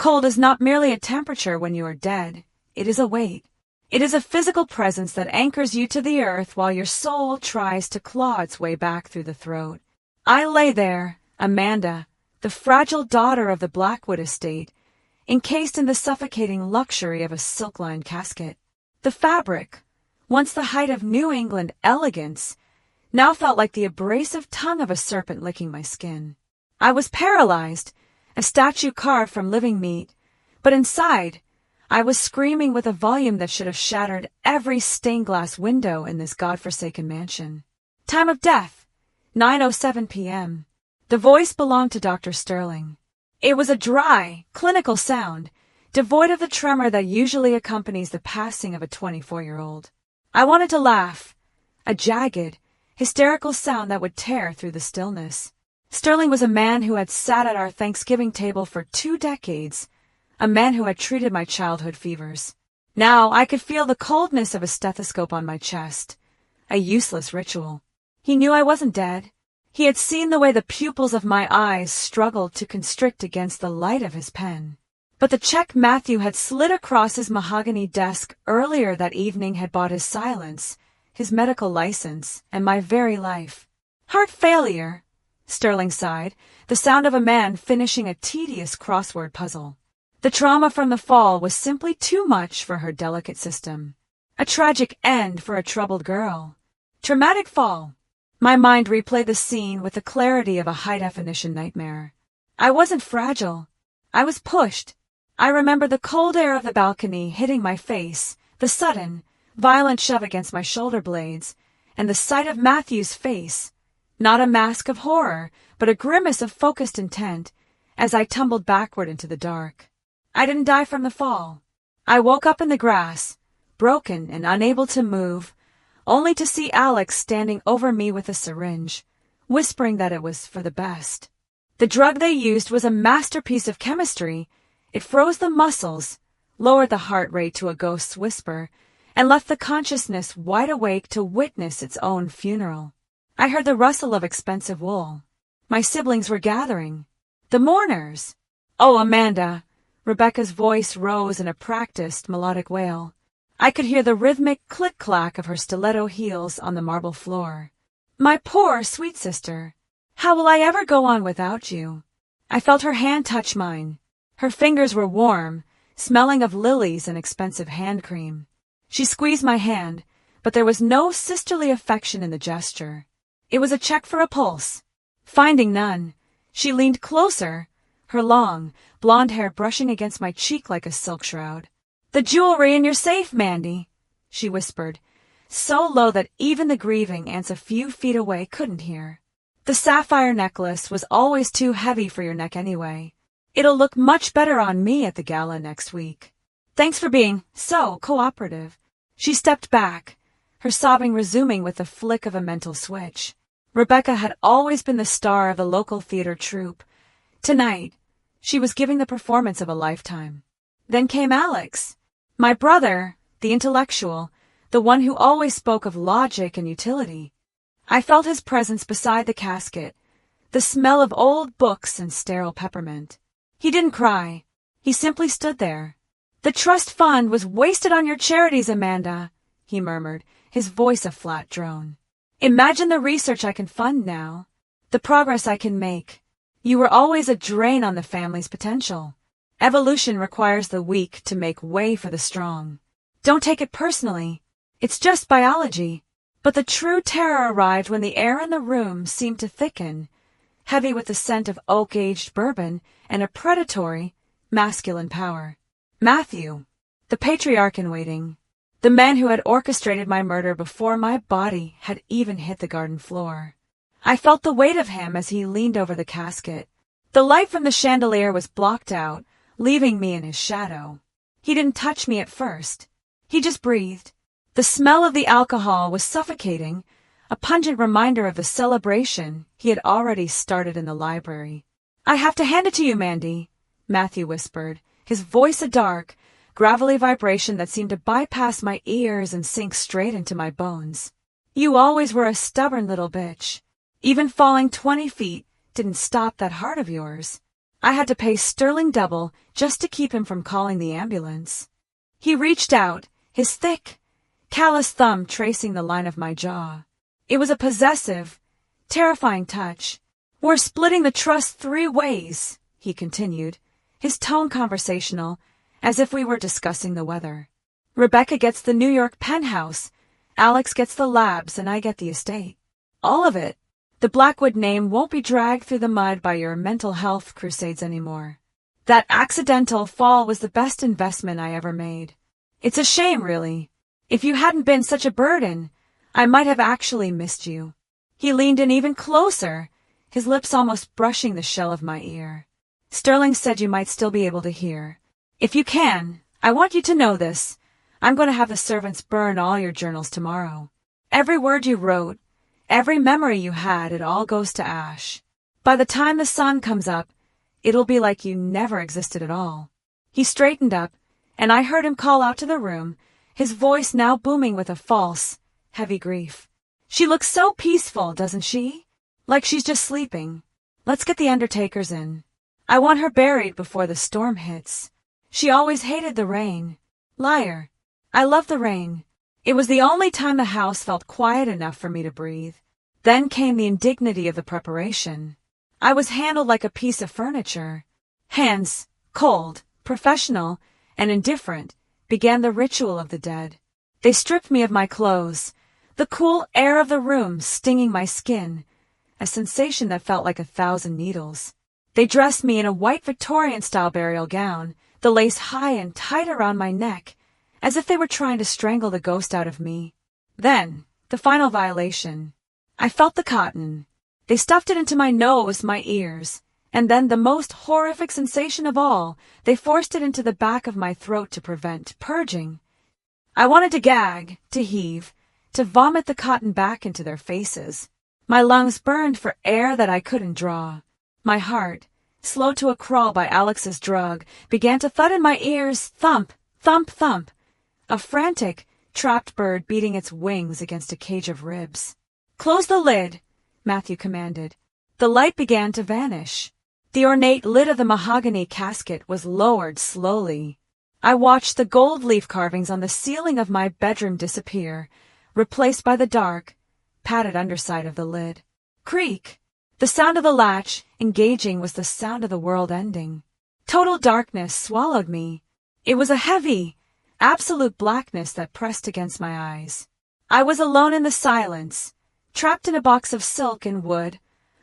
Cold is not merely a temperature when you are dead. It is a weight. It is a physical presence that anchors you to the earth while your soul tries to claw its way back through the throat. I lay there, Amanda, the fragile daughter of the Blackwood estate, encased in the suffocating luxury of a silk-lined casket. The fabric, once the height of New England elegance, now felt like the abrasive tongue of a serpent licking my skin. I was paralyzed, a statue carved from living meat, but inside, I was screaming with a volume that should have shattered every stained-glass window in this godforsaken mansion. Time of death, 9:07 p.m. The voice belonged to Dr. Sterling. It was a dry, clinical sound, devoid of the tremor that usually accompanies the passing of a 24-year-old. I wanted to laugh, a jagged, hysterical sound that would tear through the stillness. Sterling was a man who had sat at our Thanksgiving table for 2 decades, a man who had treated my childhood fevers. Now I could feel the coldness of a stethoscope on my chest, a useless ritual. He knew I wasn't dead. He had seen the way the pupils of my eyes struggled to constrict against the light of his pen. But the check Matthew had slid across his mahogany desk earlier that evening had bought his silence, his medical license, and my very life. Heart failure, Sterling sighed, the sound of a man finishing a tedious crossword puzzle. The trauma from the fall was simply too much for her delicate system. A tragic end for a troubled girl. Traumatic fall. My mind replayed the scene with the clarity of a high-definition nightmare. I wasn't fragile. I was pushed. I remember the cold air of the balcony hitting my face, the sudden, violent shove against my shoulder blades, and the sight of Matthew's face, not a mask of horror, but a grimace of focused intent, as I tumbled backward into the dark. I didn't die from the fall. I woke up in the grass, broken and unable to move, only to see Alex standing over me with a syringe, whispering that it was for the best. The drug they used was a masterpiece of chemistry. It froze the muscles, lowered the heart rate to a ghost's whisper, and left the consciousness wide awake to witness its own funeral. I heard the rustle of expensive wool. My siblings were gathering. The mourners. Oh, Amanda! Rebecca's voice rose in a practiced melodic wail. I could hear the rhythmic click-clack of her stiletto heels on the marble floor. My poor, sweet sister. How will I ever go on without you? I felt her hand touch mine. Her fingers were warm, smelling of lilies and expensive hand cream. She squeezed my hand, but there was no sisterly affection in the gesture. It was a check for a pulse. Finding none, she leaned closer, her long, blonde hair brushing against my cheek like a silk shroud. "The jewelry in your safe, Mandy," she whispered, so low that even the grieving aunts a few feet away couldn't hear. "The sapphire necklace was always too heavy for your neck anyway. It'll look much better on me at the gala next week. Thanks for being so cooperative." She stepped back, her sobbing resuming with the flick of a mental switch. Rebecca had always been the star of the local theater troupe. Tonight, she was giving the performance of a lifetime. Then came Alex, my brother, the intellectual, the one who always spoke of logic and utility. I felt his presence beside the casket, the smell of old books and sterile peppermint. He didn't cry. He simply stood there. "The trust fund was wasted on your charities, Amanda," he murmured, his voice a flat drone. "Imagine the research I can fund now, the progress I can make. You were always a drain on the family's potential. Evolution requires the weak to make way for the strong. Don't take it personally. It's just biology." But the true terror arrived when the air in the room seemed to thicken, heavy with the scent of oak-aged bourbon and a predatory, masculine power. Matthew, the patriarch in waiting, the man who had orchestrated my murder before my body had even hit the garden floor. I felt the weight of him as he leaned over the casket. The light from the chandelier was blocked out, leaving me in his shadow. He didn't touch me at first. He just breathed. The smell of the alcohol was suffocating, a pungent reminder of the celebration he had already started in the library. "I have to hand it to you, Mandy," Matthew whispered, his voice a dark, gravelly vibration that seemed to bypass my ears and sink straight into my bones. "You always were a stubborn little bitch. Even falling 20 feet didn't stop that heart of yours." I had to pay sterling double just to keep him from calling the ambulance. He reached out, his thick, callous thumb tracing the line of my jaw. It was a possessive, terrifying touch. "We're splitting the trust 3 ways," he continued, his tone conversational, as if we were discussing the weather. "Rebecca gets the New York penthouse, Alex gets the labs, and I get the estate. All of it. The Blackwood name won't be dragged through the mud by your mental health crusades anymore. That accidental fall was the best investment I ever made. It's a shame, really. If you hadn't been such a burden, I might have actually missed you." He leaned in even closer, his lips almost brushing the shell of my ear. "Sterling said you might still be able to hear. If you can, I want you to know this. I'm going to have the servants burn all your journals tomorrow. Every word you wrote, every memory you had, it all goes to ash. By the time the sun comes up, it'll be like you never existed at all." He straightened up, and I heard him call out to the room, his voice now booming with a false, heavy grief. "She looks so peaceful, doesn't she? Like she's just sleeping. Let's get the undertakers in. I want her buried before the storm hits. She always hated the rain. Liar. I love the rain. It was the only time the house felt quiet enough for me to breathe. Then came the indignity of the preparation. I was handled like a piece of furniture. Hands, cold, professional, and indifferent, began the ritual of the dead. They stripped me of my clothes, the cool air of the room stinging my skin, a sensation that felt like 1,000 needles. They dressed me in a white Victorian-style burial gown, the lace high and tight around my neck, as if they were trying to strangle the ghost out of me. Then, the final violation. I felt the cotton. They stuffed it into my nose, my ears, and then the most horrific sensation of all, they forced it into the back of my throat to prevent purging. I wanted to gag, to heave, to vomit the cotton back into their faces. My lungs burned for air that I couldn't draw. My heart, slowed to a crawl by Alex's drug, began to thud in my ears, thump, thump, thump. A frantic, trapped bird beating its wings against a cage of ribs. "Close the lid," Matthew commanded. The light began to vanish. The ornate lid of the mahogany casket was lowered slowly. I watched the gold leaf carvings on the ceiling of my bedroom disappear, replaced by the dark, padded underside of the lid. Creak! The sound of the latch, engaging, was the sound of the world ending. Total darkness swallowed me. It was a heavy, absolute blackness that pressed against my eyes. I was alone in the silence, trapped in a box of silk and wood,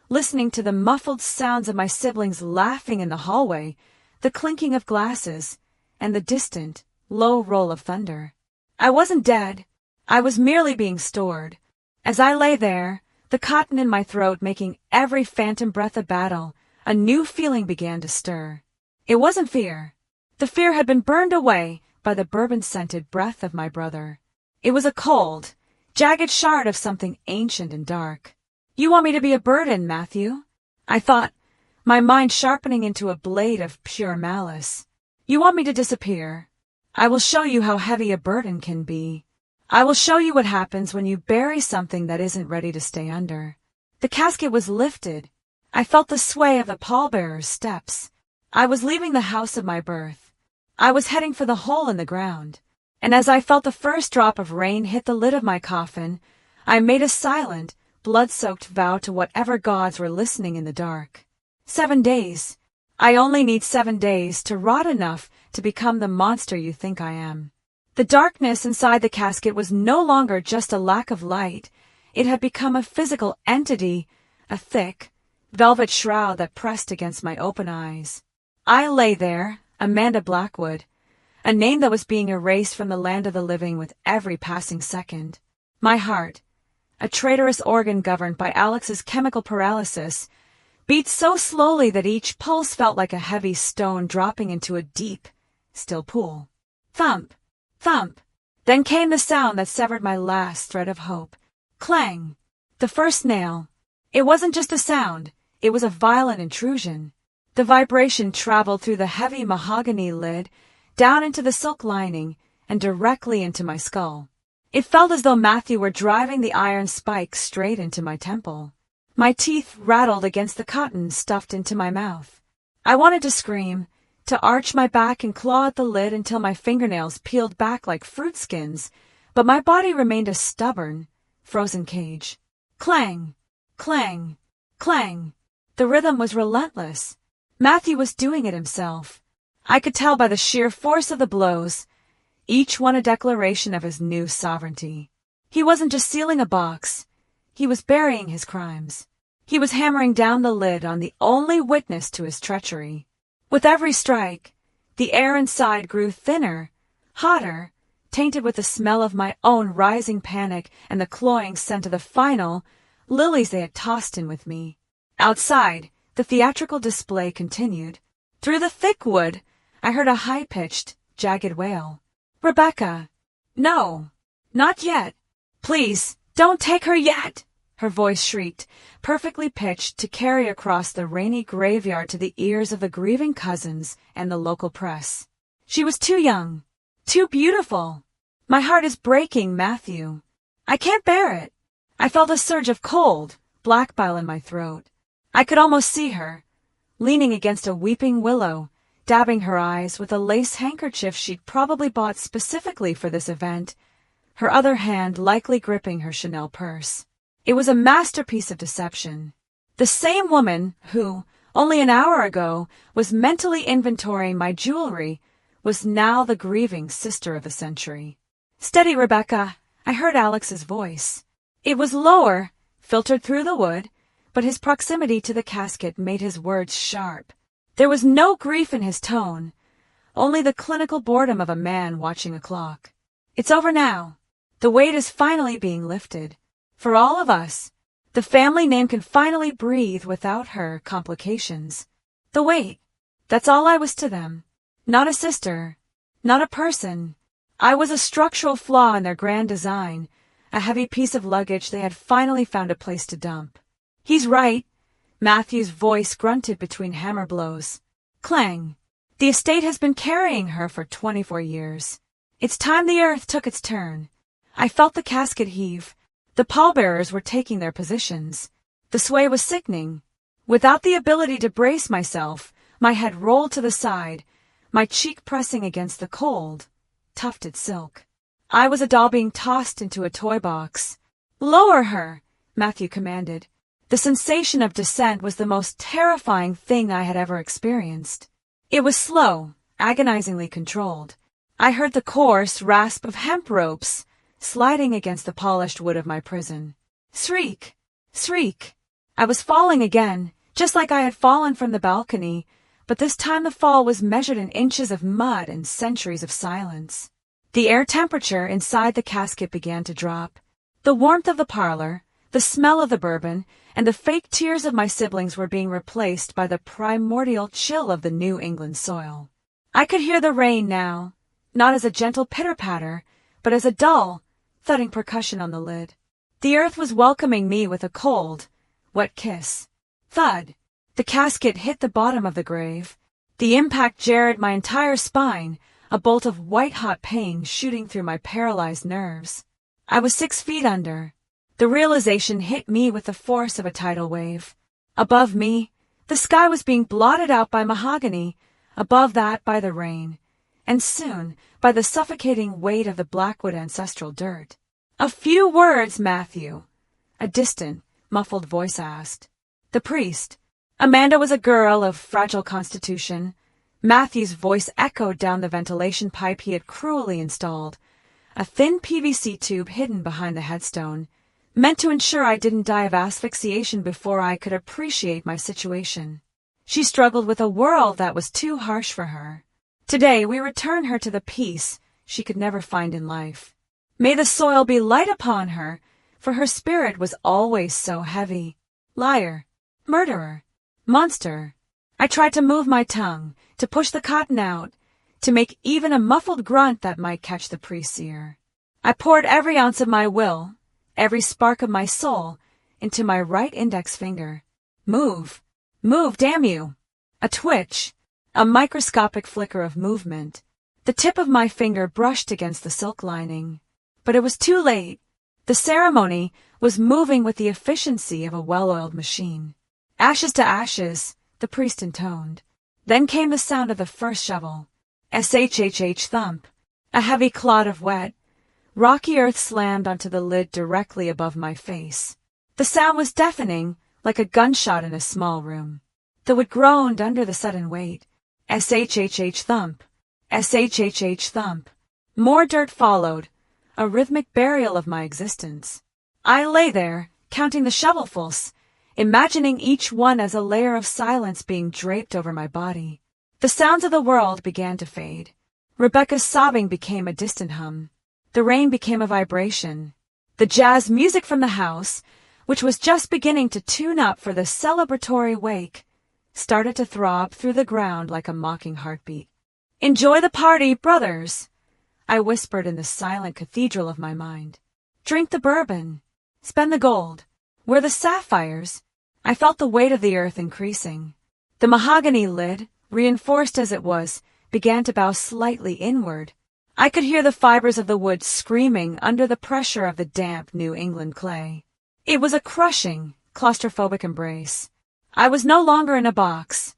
listening to the muffled sounds of my siblings laughing in the hallway, the clinking of glasses, and the distant, low roll of thunder. I wasn't dead. I was merely being stored. As I lay there, the cotton in my throat making every phantom breath a battle, a new feeling began to stir. It wasn't fear. The fear had been burned away by the bourbon-scented breath of my brother. It was a cold, jagged shard of something ancient and dark. "You want me to be a burden, Matthew?" I thought, my mind sharpening into a blade of pure malice. "You want me to disappear? I will show you how heavy a burden can be. I will show you what happens when you bury something that isn't ready to stay under." The casket was lifted. I felt the sway of the pallbearer's steps. I was leaving the house of my birth. I was heading for the hole in the ground. And as I felt the first drop of rain hit the lid of my coffin, I made a silent, blood-soaked vow to whatever gods were listening in the dark. 7 days. I only need 7 days to rot enough to become the monster you think I am. The darkness inside the casket was no longer just a lack of light. It had become a physical entity, a thick, velvet shroud that pressed against my open eyes. I lay there, Amanda Blackwood, a name that was being erased from the land of the living with every passing second. My heart, a traitorous organ governed by Alex's chemical paralysis, beat so slowly that each pulse felt like a heavy stone dropping into a deep, still pool. Thump! Thump! Then came the sound that severed my last thread of hope. Clang! The first nail. It wasn't just a sound, it was a violent intrusion. The vibration traveled through the heavy mahogany lid, down into the silk lining, and directly into my skull. It felt as though Matthew were driving the iron spike straight into my temple. My teeth rattled against the cotton stuffed into my mouth. I wanted to scream, to arch my back and claw at the lid until my fingernails peeled back like fruit skins, but my body remained a stubborn, frozen cage. Clang, clang, clang. The rhythm was relentless. Matthew was doing it himself. I could tell by the sheer force of the blows, each one a declaration of his new sovereignty. He wasn't just sealing a box. He was burying his crimes. He was hammering down the lid on the only witness to his treachery. With every strike, the air inside grew thinner, hotter, tainted with the smell of my own rising panic and the cloying scent of the final lilies they had tossed in with me. Outside, the theatrical display continued. Through the thick wood, I heard a high-pitched, jagged wail. "Rebecca! No! Not yet! Please, don't take her yet!" Her voice shrieked, perfectly pitched to carry across the rainy graveyard to the ears of the grieving cousins and the local press. She was too young, too beautiful. My heart is breaking, Matthew. I can't bear it. I felt a surge of cold, black bile in my throat. I could almost see her, leaning against a weeping willow, dabbing her eyes with a lace handkerchief she'd probably bought specifically for this event, her other hand likely gripping her Chanel purse. It was a masterpiece of deception. The same woman who, only an hour ago, was mentally inventorying my jewelry was now the grieving sister of the century. "Steady, Rebecca," I heard Alex's voice. It was lower, filtered through the wood, but his proximity to the casket made his words sharp. There was no grief in his tone, only the clinical boredom of a man watching a clock. "It's over now. The weight is finally being lifted. For all of us, the family name can finally breathe without her complications. The weight, that's all I was to them. Not a sister, not a person. I was a structural flaw in their grand design, a heavy piece of luggage they had finally found a place to dump." "He's right," Matthew's voice grunted between hammer blows. Clang. "The estate has been carrying her for 24 years. It's time the earth took its turn." I felt the casket heave. The pallbearers were taking their positions. The sway was sickening. Without the ability to brace myself, my head rolled to the side, my cheek pressing against the cold, tufted silk. I was a doll being tossed into a toy box. "Lower her," Matthew commanded. The sensation of descent was the most terrifying thing I had ever experienced. It was slow, agonizingly controlled. I heard the coarse rasp of hemp ropes sliding against the polished wood of my prison. Shriek! Shriek! I was falling again, just like I had fallen from the balcony, but this time the fall was measured in inches of mud and centuries of silence. The air temperature inside the casket began to drop. The warmth of the parlor, the smell of the bourbon, and the fake tears of my siblings were being replaced by the primordial chill of the New England soil. I could hear the rain now, not as a gentle pitter-patter, but as a dull, thudding percussion on the lid. The earth was welcoming me with a cold, wet kiss. Thud! The casket hit the bottom of the grave. The impact jarred my entire spine, a bolt of white-hot pain shooting through my paralyzed nerves. I was 6 feet under. The realization hit me with the force of a tidal wave. Above me, the sky was being blotted out by mahogany, above that by the rain, and soon by the suffocating weight of the Blackwood ancestral dirt. "A few words, Matthew," a distant, muffled voice asked. The priest. Amanda was a girl of fragile constitution. Matthew's voice echoed down the ventilation pipe he had cruelly installed, a thin PVC tube hidden behind the headstone, meant to ensure I didn't die of asphyxiation before I could appreciate my situation. She struggled with a world that was too harsh for her. Today we return her to the peace she could never find in life. May the soil be light upon her, for her spirit was always so heavy. Liar, murderer, monster. I tried to move my tongue, to push the cotton out, to make even a muffled grunt that might catch the priest's ear. I poured every ounce of my will, every spark of my soul, into my right index finger. Move, move, damn you! A twitch, a microscopic flicker of movement. The tip of my finger brushed against the silk lining. But it was too late. The ceremony was moving with the efficiency of a well-oiled machine. "Ashes to ashes," the priest intoned. Then came the sound of the first shovel. Shhh thump. A heavy clod of wet, rocky earth slammed onto the lid directly above my face. The sound was deafening, like a gunshot in a small room. The wood groaned under the sudden weight. Shhh thump. Shhh thump. More dirt followed, a rhythmic burial of my existence. I lay there, counting the shovelfuls, imagining each one as a layer of silence being draped over my body. The sounds of the world began to fade. Rebecca's sobbing became a distant hum. The rain became a vibration. The jazz music from the house, which was just beginning to tune up for the celebratory wake, started to throb through the ground like a mocking heartbeat. "Enjoy the party, brothers," I whispered in the silent cathedral of my mind. "Drink the bourbon. Spend the gold. Wear the sapphires." I felt the weight of the earth increasing. The mahogany lid, reinforced as it was, began to bow slightly inward. I could hear the fibers of the wood screaming under the pressure of the damp New England clay. It was a crushing, claustrophobic embrace. I was no longer in a box.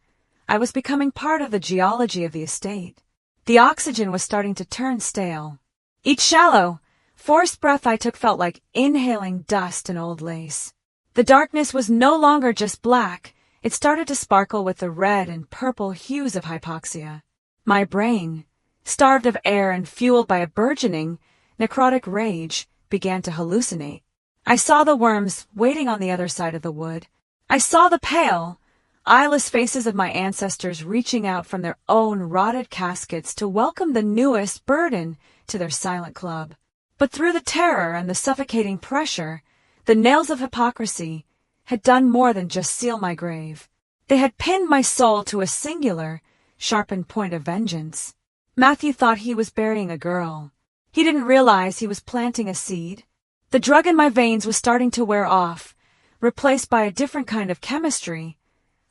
I was becoming part of the geology of the estate. The oxygen was starting to turn stale. Each shallow, forced breath I took felt like inhaling dust and old lace. The darkness was no longer just black. It started to sparkle with the red and purple hues of hypoxia. My brain, starved of air and fueled by a burgeoning, necrotic rage, began to hallucinate. I saw the worms waiting on the other side of the wood. I saw the pale, eyeless faces of my ancestors reaching out from their own rotted caskets to welcome the newest burden to their silent club. But through the terror and the suffocating pressure, the nails of hypocrisy had done more than just seal my grave. They had pinned my soul to a singular, sharpened point of vengeance. Matthew thought he was burying a girl. He didn't realize he was planting a seed. The drug in my veins was starting to wear off, replaced by a different kind of chemistry,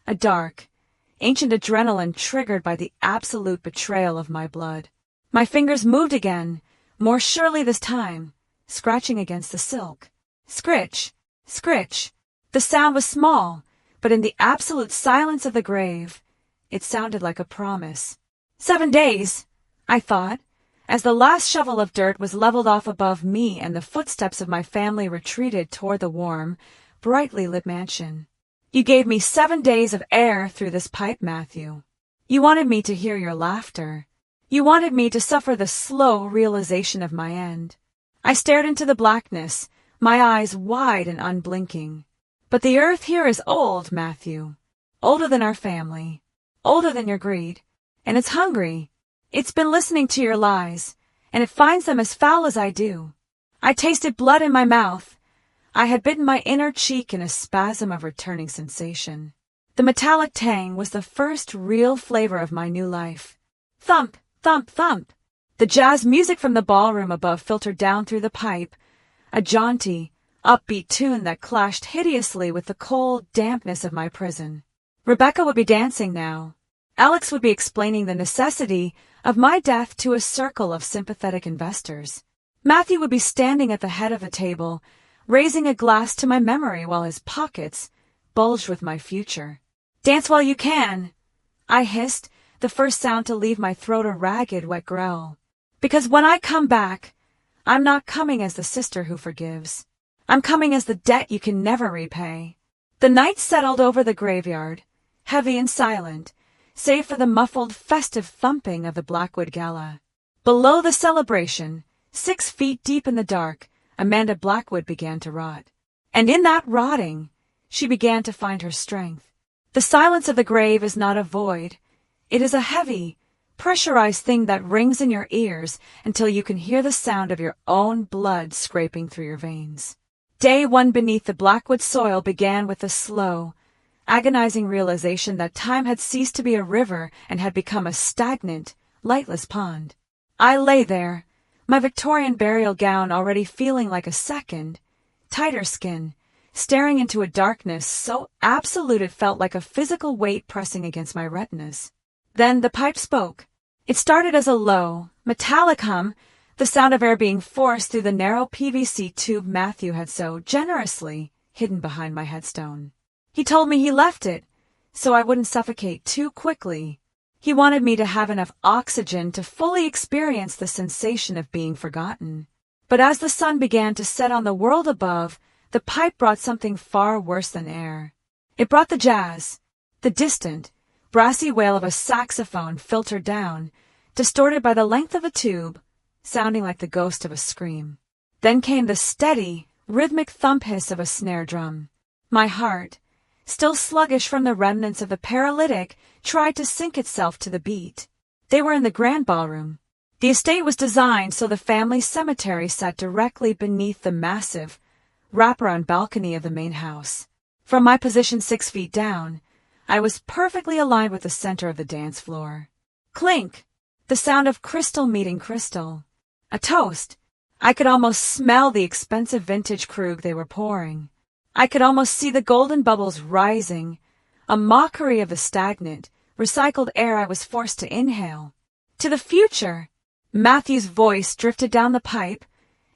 a dark, ancient adrenaline triggered by the absolute betrayal of my blood. My fingers moved again, more surely this time, scratching against the silk. Scritch, scritch. The sound was small, but in the absolute silence of the grave, it sounded like a promise. 7 days, I thought, as the last shovel of dirt was leveled off above me and the footsteps of my family retreated toward the warm, brightly lit mansion. "You gave me 7 days of air through this pipe, Matthew. You wanted me to hear your laughter. You wanted me to suffer the slow realization of my end." I stared into the blackness, my eyes wide and unblinking. "But the earth here is old, Matthew. Older than our family. Older than your greed. And it's hungry. It's been listening to your lies, and it finds them as foul as I do." I tasted blood in my mouth. I had bitten my inner cheek in a spasm of returning sensation. The metallic tang was the first real flavor of my new life. Thump, thump, thump. The jazz music from the ballroom above filtered down through the pipe, a jaunty, upbeat tune that clashed hideously with the cold dampness of my prison. Rebecca would be dancing now. Alex would be explaining the necessity of my death to a circle of sympathetic investors. Matthew would be standing at the head of the table, raising a glass to my memory while his pockets bulged with my future. "Dance while you can," I hissed, the first sound to leave my throat a ragged, wet growl. "Because when I come back, I'm not coming as the sister who forgives. I'm coming as the debt you can never repay." The night settled over the graveyard, heavy and silent, save for the muffled, festive thumping of the Blackwood Gala. Below the celebration, 6 feet deep in the dark, Amanda Blackwood began to rot. And in that rotting, she began to find her strength. The silence of the grave is not a void. It is a heavy, pressurized thing that rings in your ears until you can hear the sound of your own blood scraping through your veins. Day 1 beneath the Blackwood soil began with a slow, agonizing realization that time had ceased to be a river and had become a stagnant, lightless pond. I lay there, my Victorian burial gown already feeling like a second, tighter skin, staring into a darkness so absolute it felt like a physical weight pressing against my retinas. Then the pipe spoke. It started as a low, metallic hum, the sound of air being forced through the narrow PVC tube Matthew had so generously hidden behind my headstone. He told me he left it, so I wouldn't suffocate too quickly He wanted me to have enough oxygen to fully experience the sensation of being forgotten. But as the sun began to set on the world above, the pipe brought something far worse than air. It brought the jazz, the distant, brassy wail of a saxophone filtered down, distorted by the length of a tube, sounding like the ghost of a scream. Then came the steady, rhythmic thump hiss of a snare drum. My heart, still sluggish from the remnants of the paralytic, tried to sink itself to the beat. They were in the grand ballroom. The estate was designed so the family cemetery sat directly beneath the massive, wraparound balcony of the main house. From my position 6 feet down, I was perfectly aligned with the center of the dance floor. Clink! The sound of crystal meeting crystal. A toast. I could almost smell the expensive vintage Krug they were pouring. I could almost see the golden bubbles rising, a mockery of the stagnant, recycled air I was forced to inhale. To the future! Matthew's voice drifted down the pipe,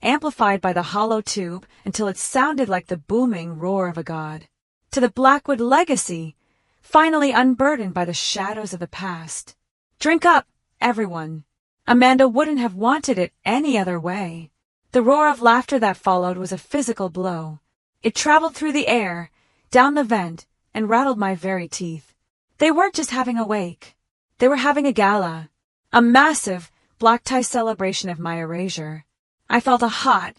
amplified by the hollow tube until it sounded like the booming roar of a god. To the Blackwood legacy, finally unburdened by the shadows of the past. Drink up, everyone. Amanda wouldn't have wanted it any other way. The roar of laughter that followed was a physical blow. It traveled through the air, down the vent, and rattled my very teeth. They weren't just having a wake. They were having a gala. A massive, black-tie celebration of my erasure. I felt a hot,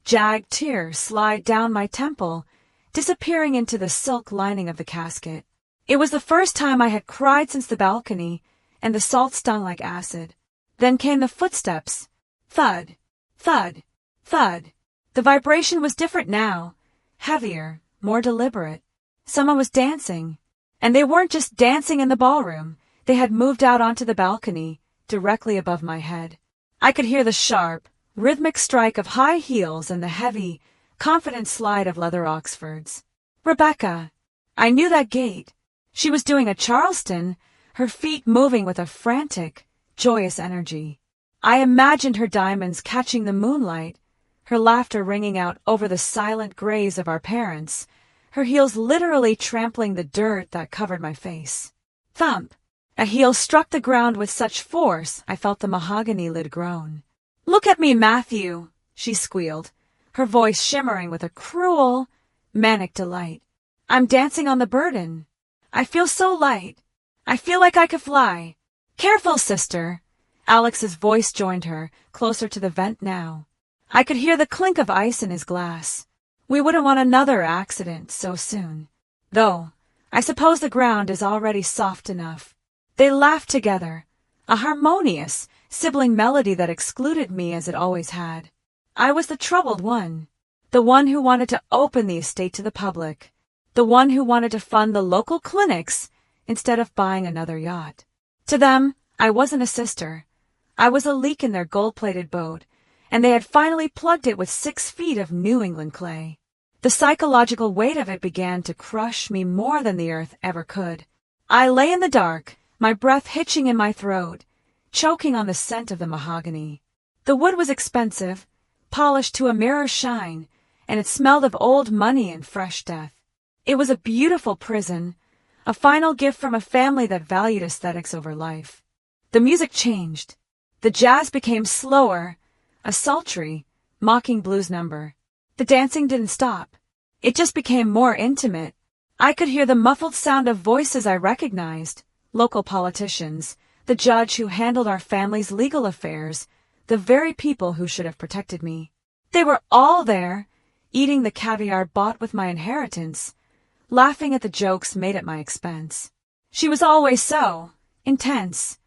jagged tear slide down my temple, disappearing into the silk lining of the casket. It was the first time I had cried since the balcony, and the salt stung like acid. Then came the footsteps. Thud, thud, thud. The vibration was different now. Heavier, more deliberate. Someone was dancing. And they weren't just dancing in the ballroom. They had moved out onto the balcony, directly above my head. I could hear the sharp, rhythmic strike of high heels and the heavy, confident slide of leather Oxfords. Rebecca! I knew that gait. She was doing a Charleston, her feet moving with a frantic, joyous energy. I imagined her diamonds catching the moonlight, her laughter ringing out over the silent grays of our parents, her heels literally trampling the dirt that covered my face. Thump! A heel struck the ground with such force I felt the mahogany lid groan. "Look at me, Matthew," she squealed, her voice shimmering with a cruel, manic delight. "I'm dancing on the burden. I feel so light. I feel like I could fly. Careful, sister." Alex's voice joined her, closer to the vent now. I could hear the clink of ice in his glass. We wouldn't want another accident so soon. Though, I suppose the ground is already soft enough. They laughed together, a harmonious, sibling melody that excluded me as it always had. I was the troubled one, the one who wanted to open the estate to the public, the one who wanted to fund the local clinics instead of buying another yacht. To them, I wasn't a sister. I was a leak in their gold-plated boat, and they had finally plugged it with 6 feet of New England clay. The psychological weight of it began to crush me more than the earth ever could. I lay in the dark, my breath hitching in my throat, choking on the scent of the mahogany. The wood was expensive, polished to a mirror shine, and it smelled of old money and fresh death. It was a beautiful prison, a final gift from a family that valued aesthetics over life. The music changed. The jazz became slower, a sultry, mocking blues number. The dancing didn't stop. It just became more intimate. I could hear the muffled sound of voices I recognized, local politicians, the judge who handled our family's legal affairs, the very people who should have protected me. They were all there, eating the caviar bought with my inheritance, laughing at the jokes made at my expense. She was always so, intense.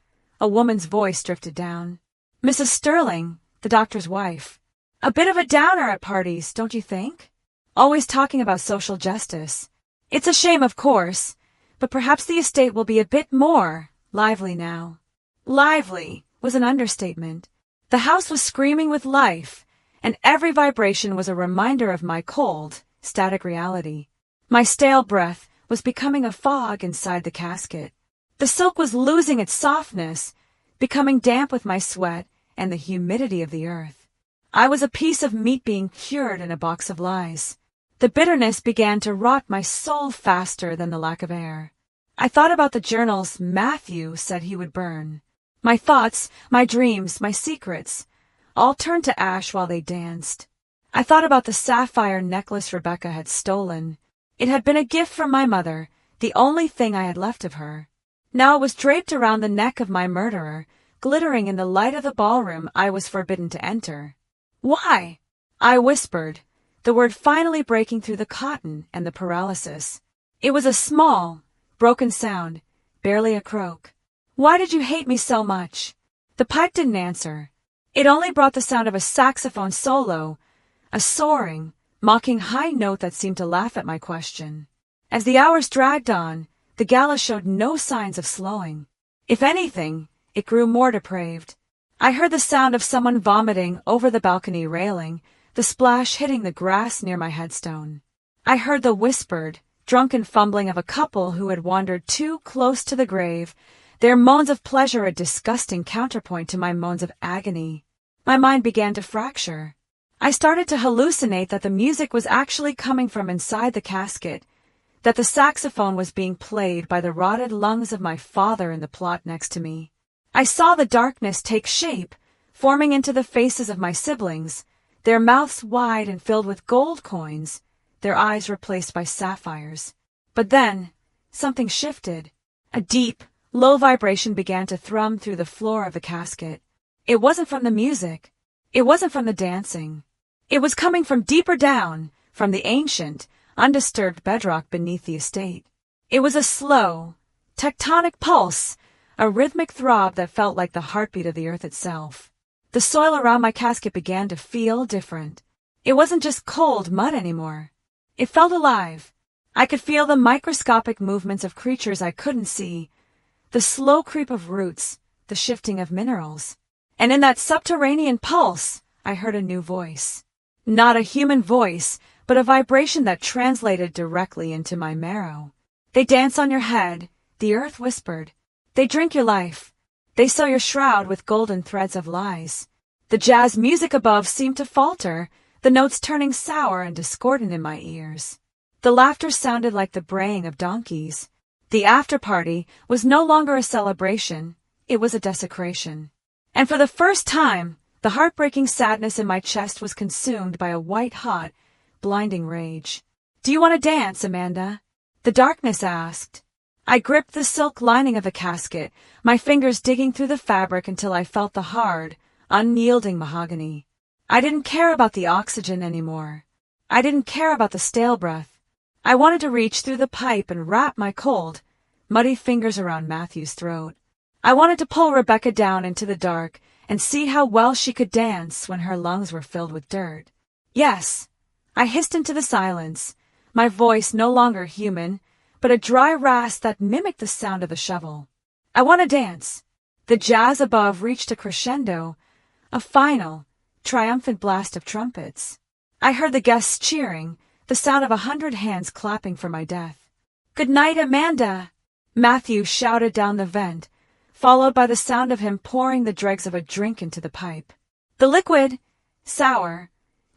A woman's voice drifted down. Mrs. Sterling, the doctor's wife. A bit of a downer at parties, don't you think? Always talking about social justice. It's a shame, of course, but perhaps the estate will be a bit more lively now. Lively was an understatement. The house was screaming with life, and every vibration was a reminder of my cold, static reality. My stale breath was becoming a fog inside the casket. The silk was losing its softness, becoming damp with my sweat and the humidity of the earth. I was a piece of meat being cured in a box of lies. The bitterness began to rot my soul faster than the lack of air. I thought about the journals Matthew said he would burn. My thoughts, my dreams, my secrets, all turned to ash while they danced. I thought about the sapphire necklace Rebecca had stolen. It had been a gift from my mother, the only thing I had left of her. Now it was draped around the neck of my murderer, glittering in the light of the ballroom I was forbidden to enter. "Why?" I whispered, the word finally breaking through the cotton and the paralysis. It was a small, broken sound, barely a croak. "Why did you hate me so much?" The pipe didn't answer. It only brought the sound of a saxophone solo, a soaring, mocking high note that seemed to laugh at my question. As the hours dragged on, the gala showed no signs of slowing. If anything, it grew more depraved. I heard the sound of someone vomiting over the balcony railing, the splash hitting the grass near my headstone. I heard the whispered, drunken fumbling of a couple who had wandered too close to the grave, their moans of pleasure a disgusting counterpoint to my moans of agony. My mind began to fracture. I started to hallucinate that the music was actually coming from inside the casket, that the saxophone was being played by the rotted lungs of my father in the plot next to me. I saw the darkness take shape, forming into the faces of my siblings, their mouths wide and filled with gold coins, their eyes replaced by sapphires. But then, something shifted. A deep, low vibration began to thrum through the floor of the casket. It wasn't from the music. It wasn't from the dancing. It was coming from deeper down, from the ancient, undisturbed bedrock beneath the estate. It was a slow, tectonic pulse, a rhythmic throb that felt like the heartbeat of the earth itself. The soil around my casket began to feel different. It wasn't just cold mud anymore. It felt alive. I could feel the microscopic movements of creatures I couldn't see, the slow creep of roots, the shifting of minerals. And in that subterranean pulse, I heard a new voice. Not a human voice, but a vibration that translated directly into my marrow. "They dance on your head," the earth whispered. "They drink your life. They sew your shroud with golden threads of lies." The jazz music above seemed to falter, the notes turning sour and discordant in my ears. The laughter sounded like the braying of donkeys. The after-party was no longer a celebration, it was a desecration. And for the first time, the heartbreaking sadness in my chest was consumed by a white-hot, blinding rage. "Do you want to dance, Amanda?" the darkness asked. I gripped the silk lining of the casket, my fingers digging through the fabric until I felt the hard, unyielding mahogany. I didn't care about the oxygen anymore. I didn't care about the stale breath. I wanted to reach through the pipe and wrap my cold, muddy fingers around Matthew's throat. I wanted to pull Rebecca down into the dark and see how well she could dance when her lungs were filled with dirt. "Yes," I hissed into the silence, my voice no longer human, but a dry rasp that mimicked the sound of the shovel. "I want to dance." The jazz above reached a crescendo, a final, triumphant blast of trumpets. I heard the guests cheering, the sound of 100 hands clapping for my death. "Good night, Amanda," Matthew shouted down the vent, followed by the sound of him pouring the dregs of a drink into the pipe. The liquid, sour,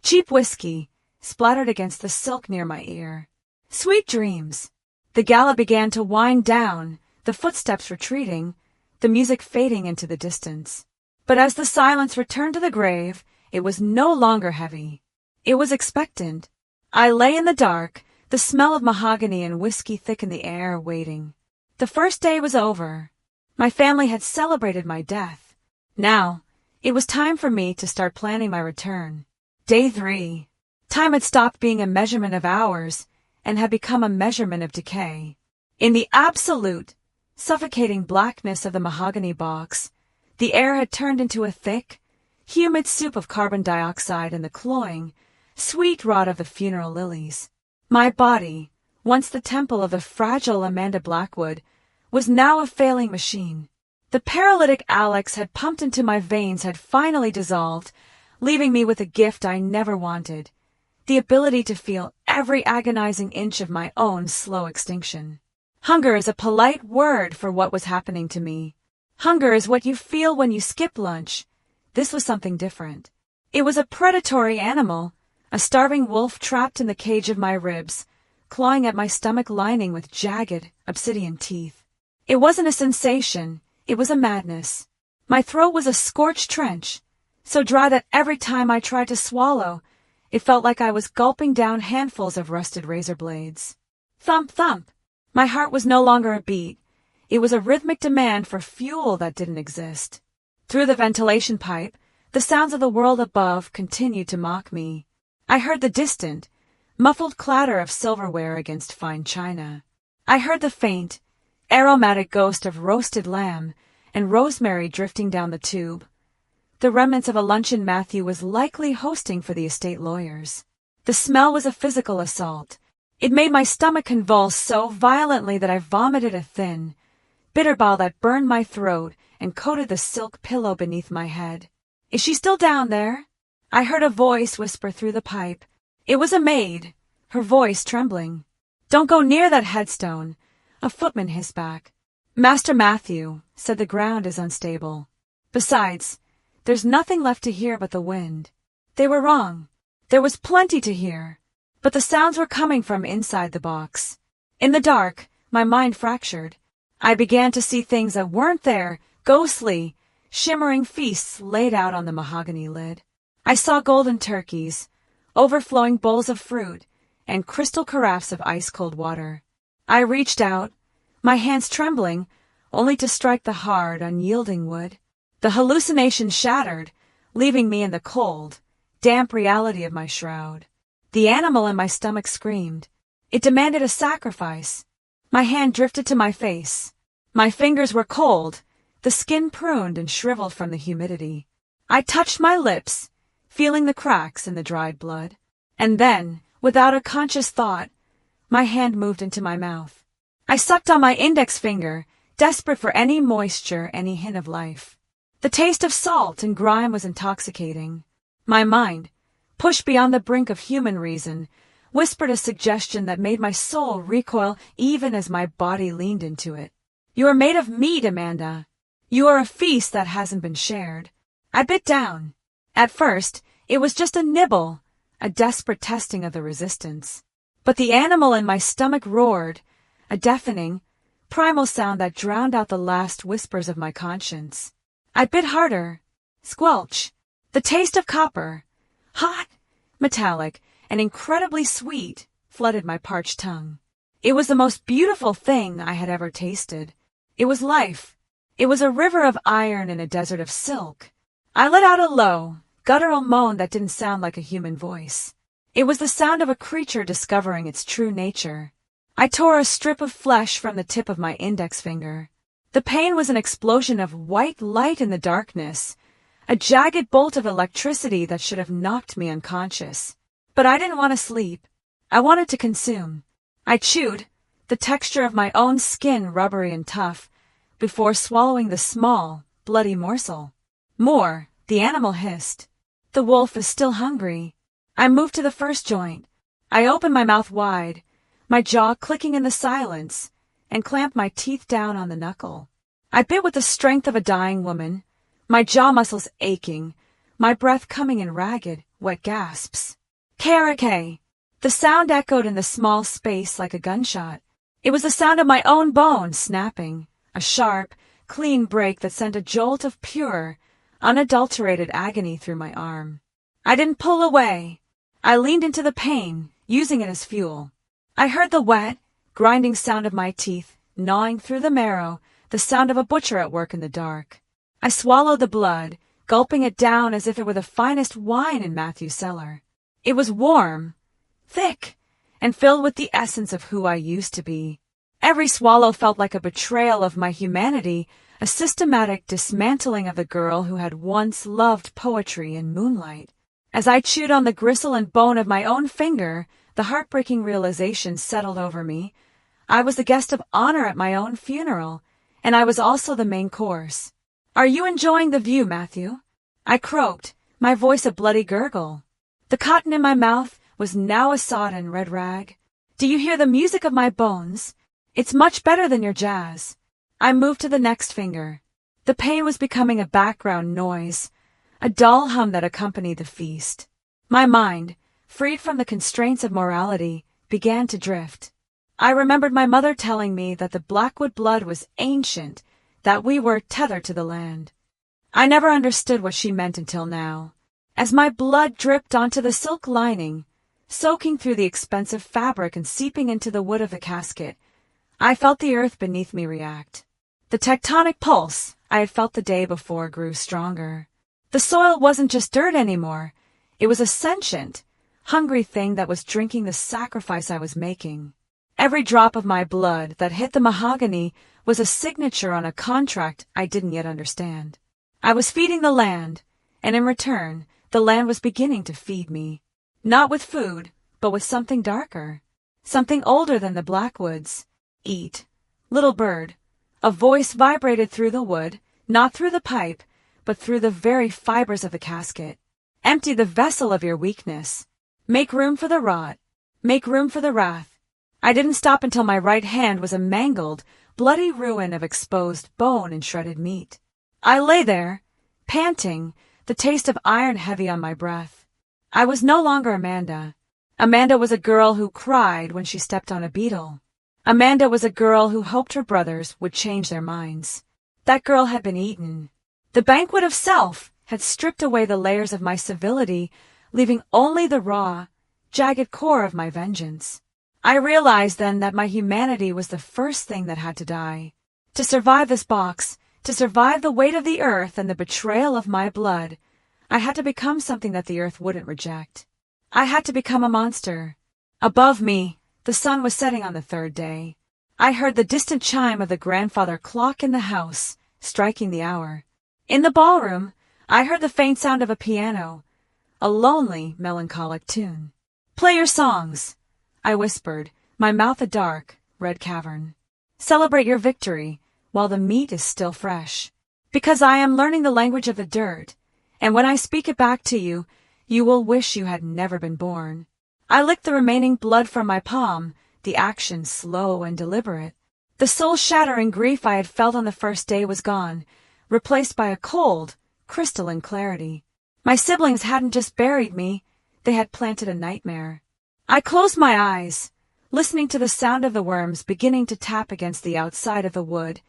cheap whiskey splattered against the silk near my ear. "Sweet dreams." The gala began to wind down, the footsteps retreating, the music fading into the distance. But as the silence returned to the grave, it was no longer heavy. It was expectant. I lay in the dark, the smell of mahogany and whiskey thick in the air, waiting. The first day was over. My family had celebrated my death. Now, it was time for me to start planning my return. Day 3. Time had stopped being a measurement of hours and had become a measurement of decay. In the absolute, suffocating blackness of the mahogany box, the air had turned into a thick, humid soup of carbon dioxide and the cloying, sweet rot of the funeral lilies. My body, once the temple of the fragile Amanda Blackwood, was now a failing machine. The paralytic Alex had pumped into my veins had finally dissolved, leaving me with a gift I never wanted, the ability to feel every agonizing inch of my own slow extinction. Hunger is a polite word for what was happening to me. Hunger is what you feel when you skip lunch. This was something different. It was a predatory animal, a starving wolf trapped in the cage of my ribs, clawing at my stomach lining with jagged, obsidian teeth. It wasn't a sensation, it was a madness. My throat was a scorched trench, so dry that every time I tried to swallow, it felt like I was gulping down handfuls of rusted razor blades. Thump, thump. My heart was no longer a beat. It was a rhythmic demand for fuel that didn't exist. Through the ventilation pipe, the sounds of the world above continued to mock me. I heard the distant, muffled clatter of silverware against fine china. I heard the faint, aromatic ghost of roasted lamb and rosemary drifting down the tube. The remnants of a luncheon Matthew was likely hosting for the estate lawyers. The smell was a physical assault. It made my stomach convulse so violently that I vomited a thin, bitter bile that burned my throat and coated the silk pillow beneath my head. "Is she still down there?" I heard a voice whisper through the pipe. It was a maid, her voice trembling. "Don't go near that headstone," a footman hissed back. "Master Matthew," said, "the ground is unstable. Besides, there's nothing left to hear but the wind." They were wrong. There was plenty to hear, but the sounds were coming from inside the box. In the dark, my mind fractured. I began to see things that weren't there, ghostly, shimmering feasts laid out on the mahogany lid. I saw golden turkeys, overflowing bowls of fruit, and crystal carafes of ice-cold water. I reached out, my hands trembling, only to strike the hard, unyielding wood. The hallucination shattered, leaving me in the cold, damp reality of my shroud. The animal in my stomach screamed. It demanded a sacrifice. My hand drifted to my face. My fingers were cold, the skin pruned and shriveled from the humidity. I touched my lips, feeling the cracks in the dried blood. And then, without a conscious thought, my hand moved into my mouth. I sucked on my index finger, desperate for any moisture, any hint of life. The taste of salt and grime was intoxicating. My mind, pushed beyond the brink of human reason, whispered a suggestion that made my soul recoil even as my body leaned into it. "You are made of meat, Amanda. You are a feast that hasn't been shared." I bit down. At first, it was just a nibble, a desperate testing of the resistance. But the animal in my stomach roared, a deafening, primal sound that drowned out the last whispers of my conscience. I bit harder. Squelch. The taste of copper, hot, metallic, and incredibly sweet, flooded my parched tongue. It was the most beautiful thing I had ever tasted. It was life. It was a river of iron in a desert of silk. I let out a low, guttural moan that didn't sound like a human voice. It was the sound of a creature discovering its true nature. I tore a strip of flesh from the tip of my index finger. The pain was an explosion of white light in the darkness, a jagged bolt of electricity that should have knocked me unconscious. But I didn't want to sleep. I wanted to consume. I chewed, the texture of my own skin rubbery and tough, before swallowing the small, bloody morsel. "More," the animal hissed. "The wolf is still hungry." I moved to the first joint. I opened my mouth wide, my jaw clicking in the silence, and clamped my teeth down on the knuckle. I bit with the strength of a dying woman, my jaw muscles aching, my breath coming in ragged, wet gasps. "Karake!" The sound echoed in the small space like a gunshot. It was the sound of my own bones snapping, a sharp, clean break that sent a jolt of pure, unadulterated agony through my arm. I didn't pull away. I leaned into the pain, using it as fuel. I heard the wet, grinding sound of my teeth, gnawing through the marrow, the sound of a butcher at work in the dark. I swallowed the blood, gulping it down as if it were the finest wine in Matthew's cellar. It was warm, thick, and filled with the essence of who I used to be. Every swallow felt like a betrayal of my humanity, a systematic dismantling of the girl who had once loved poetry and moonlight. As I chewed on the gristle and bone of my own finger, the heartbreaking realization settled over me. I was the guest of honor at my own funeral, and I was also the main course. "Are you enjoying the view, Matthew?" I croaked, my voice a bloody gurgle. The cotton in my mouth was now a sodden red rag. "Do you hear the music of my bones? It's much better than your jazz." I moved to the next finger. The pain was becoming a background noise, a dull hum that accompanied the feast. My mind, freed from the constraints of morality, began to drift. I remembered my mother telling me that the Blackwood blood was ancient, that we were tethered to the land. I never understood what she meant until now. As my blood dripped onto the silk lining, soaking through the expensive fabric and seeping into the wood of the casket, I felt the earth beneath me react. The tectonic pulse I had felt the day before grew stronger. The soil wasn't just dirt anymore. It was a sentient, hungry thing that was drinking the sacrifice I was making. Every drop of my blood that hit the mahogany was a signature on a contract I didn't yet understand. I was feeding the land, and in return, the land was beginning to feed me. Not with food, but with something darker. Something older than the Blackwoods. Eat, little bird. A voice vibrated through the wood, not through the pipe, but through the very fibers of the casket. Empty the vessel of your weakness. Make room for the rot. Make room for the wrath. I didn't stop until my right hand was a mangled, bloody ruin of exposed bone and shredded meat. I lay there, panting, the taste of iron heavy on my breath. I was no longer Amanda. Amanda was a girl who cried when she stepped on a beetle. Amanda was a girl who hoped her brothers would change their minds. That girl had been eaten. The banquet of self had stripped away the layers of my civility, leaving only the raw, jagged core of my vengeance. I realized then that my humanity was the first thing that had to die. To survive this box, to survive the weight of the earth and the betrayal of my blood, I had to become something that the earth wouldn't reject. I had to become a monster. Above me, the sun was setting on the third day. I heard the distant chime of the grandfather clock in the house, striking the hour. In the ballroom, I heard the faint sound of a piano, a lonely, melancholic tune. "Play your songs," I whispered, my mouth a dark, red cavern. "Celebrate your victory, while the meat is still fresh. Because I am learning the language of the dirt, and when I speak it back to you, you will wish you had never been born." I licked the remaining blood from my palm, the action slow and deliberate. The soul-shattering grief I had felt on the first day was gone, replaced by a cold, crystalline clarity. My siblings hadn't just buried me, they had planted a nightmare. I closed my eyes, listening to the sound of the worms beginning to tap against the outside of the wood,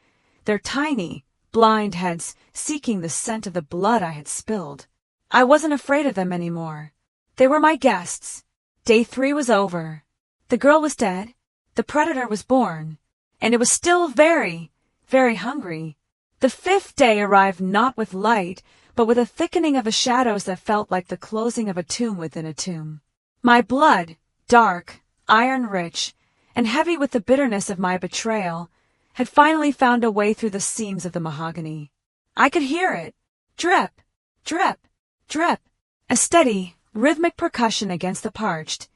their tiny, blind heads seeking the scent of the blood I had spilled. I wasn't afraid of them anymore. They were my guests. Day 3 was over. The girl was dead, the predator was born, and it was still very, very hungry. The 5th day arrived not with light, but with a thickening of the shadows that felt like the closing of a tomb within a tomb. My blood, dark, iron-rich, and heavy with the bitterness of my betrayal, had finally found a way through the seams of the mahogany. I could hear it. Drip, drip, drip. A steady, rhythmic percussion against the parched,